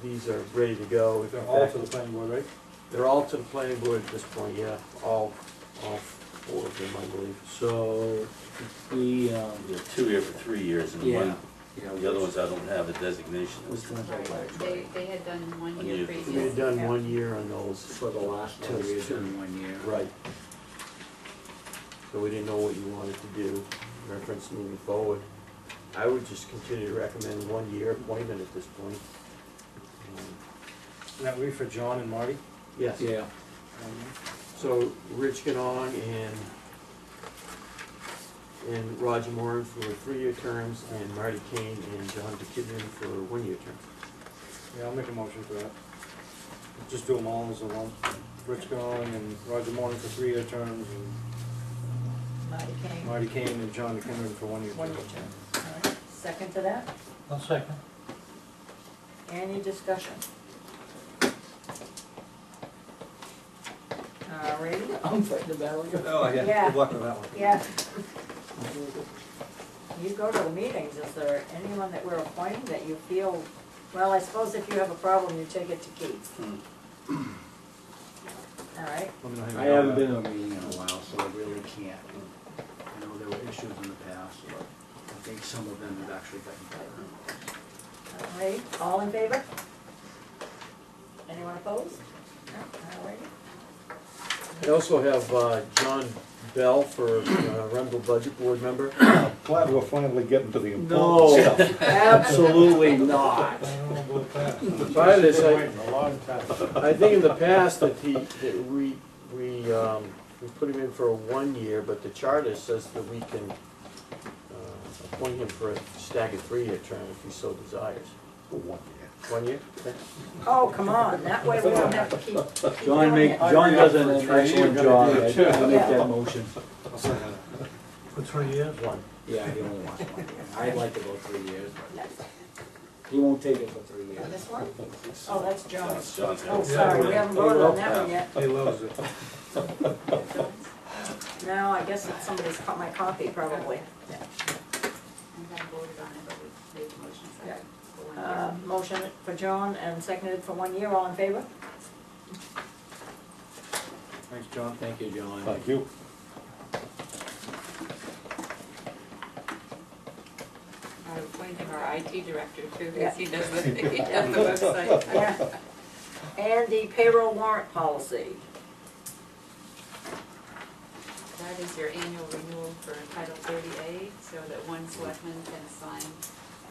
These are ready to go. They're all to the planning board, right? They're all to the planning board at this point, yeah, all 4 of them, I believe. So, we, We have 2 here for 3 years and yeah. one, the other ones I don't have a designation. Which ones are Right, electric? they had done 1 1 year year. previous. We had done Yeah. 1 year on those. For the last 2 years in 1 year. Right. So we didn't know what you wanted to do, reference moving forward. I would just continue to recommend 1 year appointment at this point. And that would be for John and Marty? Yes. Yeah. So Rich Ganong and Roger Moran for 3-year terms, and Marty Kane and John DeKidman for 1-year terms. Yeah, I'll make a motion for that. Just do them all as a one. Rich Going and Roger Moore for 3-year terms, and Marty Kane, Marty Kane and John McKinnon for 1-year terms. 1-year term. All right, second to that? I'll second. Any discussion? All righty, I'm fighting the battle. Oh, Yeah. yeah, good luck with that one. yeah. You go to the meetings, is there anyone that we're appointing that you feel, well, I suppose if you have a problem, you take it to Keith. All right, Let me know how you I go haven't with been to a meeting in a while, so I really can't. I know there were issues in the past, but I think some of them have actually gotten better. all right, all in favor? Anyone opposed? No, all righty. I also have John Bell for Arundel Budget Board member. Glad we're finally getting to the important No, stuff. absolutely not. I don't know about that. Prior to this, Waiting a long time. I think in the past that we put him in for a 1 year, but the charter says that we can appoint him for a staggered 3-year term if he so desires. For 1 year. 1 year? Okay. Oh, come on, that way we don't have to keep John doing it. John does an excellent job. I make Yeah. that motion. I'll second that. For 3 years? 1. Yeah, he only wants 1 year. I'd like to go 3 years, but Yes. he won't take it for 3 years. This one? Oh, that's John's. John's Oh, got sorry, we haven't voted on that one yet. He loves it. No, I guess it's somebody's, my copy probably. We haven't voted on it, but we made the motion second for 1 year. Motion for John and seconded for 1 year, all in favor? Thanks, John. Thank you, John. Thank you. I'm appointing our IT director too, Yeah. because he does the website. Yeah. And the payroll warrant policy. That is your annual renewal for Title 30A, so that one selectman can sign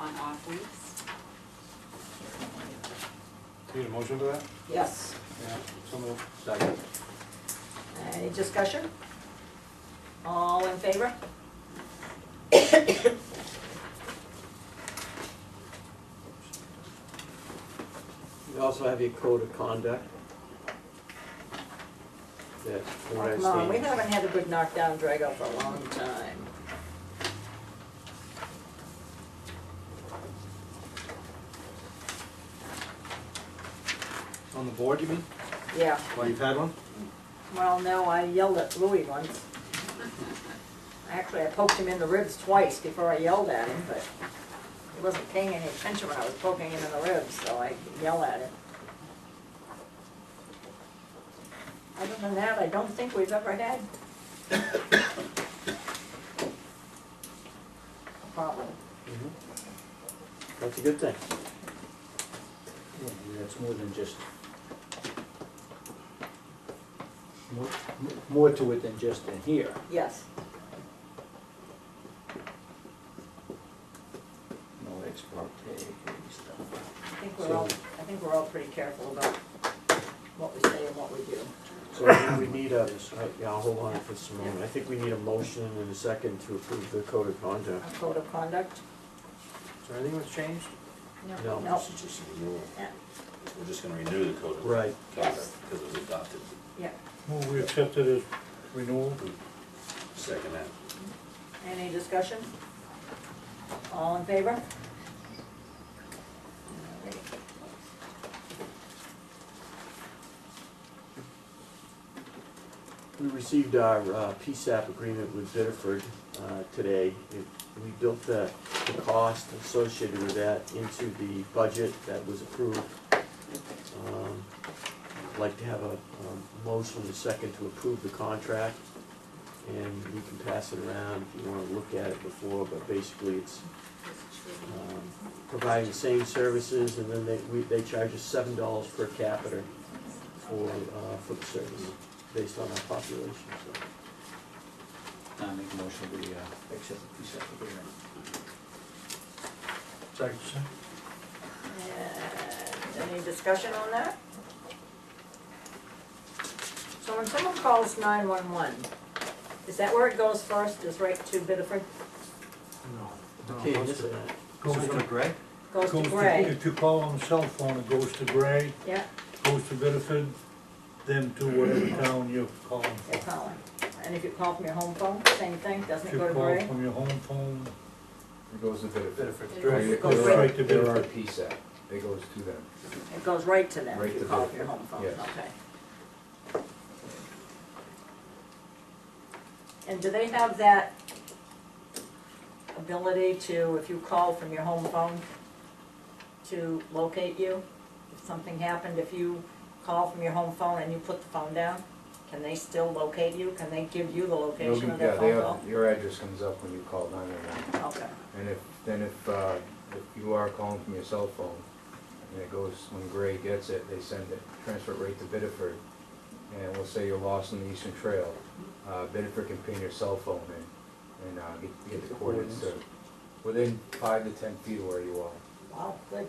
on off weeks. Need a motion for that? Yes. Yeah. Some of the second. Any discussion? All in favor? You also have your code of conduct. That's Oh, what I come on, we stand. haven't had a good knockdown drag out for a long time. On the board, you mean? Yeah, Well, you've had one? well, no, I yelled at Louis once. Actually, I poked him in the ribs twice before I yelled at him, but he wasn't paying any attention when I was poking him in the ribs, so I yelled at him. Other than that, I don't think we've ever had a problem. Mhm. That's a good thing. Yeah, that's more than just, more to it than just in here. Yes, No ex parte stuff. I think we're all pretty careful about what we say and what we do. So I think we need a, yeah, I'll hold on for just a moment. I think we need a motion and a second to approve the code of conduct. A code of conduct? Is there anything that's changed? No. No. This is just a renewal. Yeah. We're just gonna renew the code of Right. conduct because it was adopted. Yeah. Well, we accept it as renewal. Second that. Any discussion? All in favor? Alright. We received our PSAP agreement with Biddeford today. We built the cost associated with that into the budget that was approved. I'd like to have a motion and a second to approve the contract and we can pass it around if you wanna look at it before, but basically it's providing the same services, and then they charge us $7 per capita for the service, based on our population, so. I make a motion we accept the precept agreement. Second. And any discussion on that? So when someone calls 911, is that where it goes first, is right to Biddeford? No. Okay, this is that. Goes to Gray? Goes to Gray? If you call on the cell phone, it goes to Gray, Yeah, goes to Biddeford, then to whatever town you're calling you're from. calling. And if you call from your home phone, same thing, doesn't If it you go to call Gray? from your home phone, It goes to Biddeford. It goes They're right, right to They're our Biddeford. PSAP, it goes to them. it goes right to them Right if you to call them. from your home phone, Yes. okay. And do they have that ability to, if you call from your home phone, to locate you? If something happened, if you call from your home phone and you put the phone down, can they still locate you? Can they give you the location of Yeah, that phone call? your address comes up when you call 911. Okay, And if you are calling from your cell phone, and it goes, when Gray gets it, they send it, transfer it right to Biddeford. And we'll say you're lost on the Eastern Trail, Biddeford can ping your cell phone and get the coordinates to, within 5 to 10 feet of where you are. wow, good.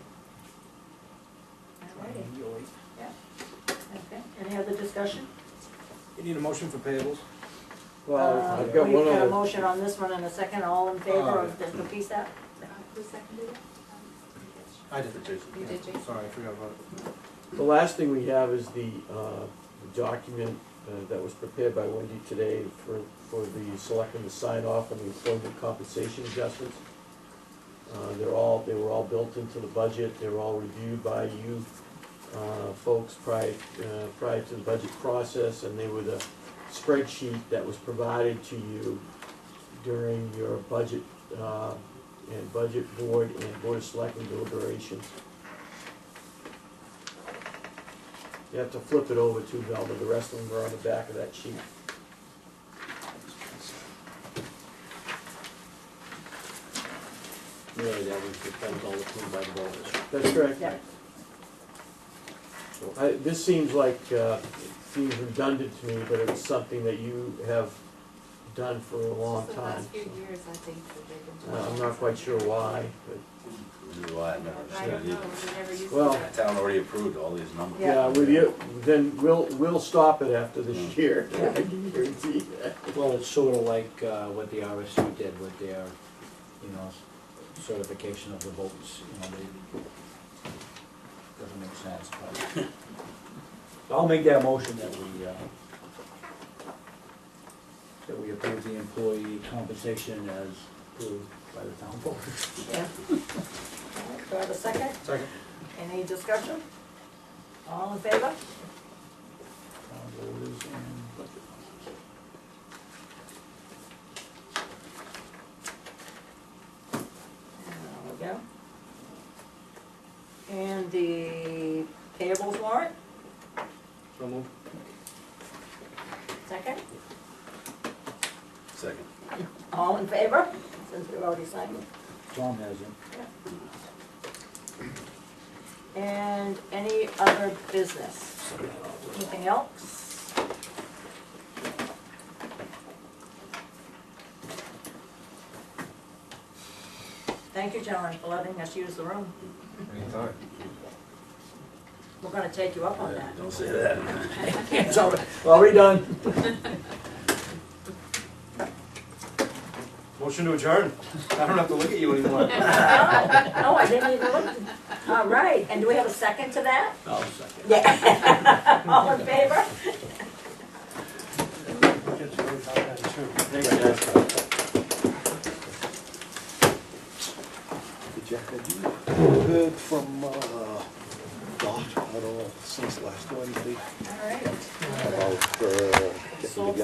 Alrighty, yeah, okay, any other discussion? You need a motion for payables? Well, I've got We've one got a other, motion on this one and a second, all in favor of the PSAP? Who seconded it? I did. You did, Jason? Sorry, I forgot about it. the last thing we have is the document that was prepared by Wendy today for the selectmen to sign off on the employment compensation adjustments. They were all built into the budget, they were all reviewed by you folks prior to the budget process, and they were the spreadsheet that was provided to you during your budget and budget board and board of selectmen deliberations. You have to flip it over too, Velma, the rest of them are on the back of that sheet. Really, that was all approved by the voters. That's correct. Yeah. This seems like, seems redundant to me, but it's something that you have done for a long For the time. last few so. years, I think, that they've been doing. I'm not quite sure why, but, I never I don't know, we never used to. Well, do it. The town already approved all these numbers. Yeah. yeah, with you, then we'll stop it after this year. I can guarantee that. Well, it's sort of like what the RSC did with their, certification of the votes, doesn't make sense, but. So I'll make that motion that we approve the employee compensation as approved by the town board. Yeah. Do I have a second? Second. Any discussion? All in favor? Town voters and budget. There we go. And the payables warrant, So moved. second? Second. All in favor, since we've already signed it? Tom has it. And any other business? Anything else? Thank you, gentlemen, for letting us use the room. Anytime. We're gonna take you up on that. Don't say that. So, are we done? Motion to adjourn. I don't have to look at you anymore. Oh, I didn't even look. All right, and do we have a second to that? I'll second. Yeah. All in favor? Thanks, guys. Did you have heard from Dot at all since last Wednesday All right. about getting Sold together?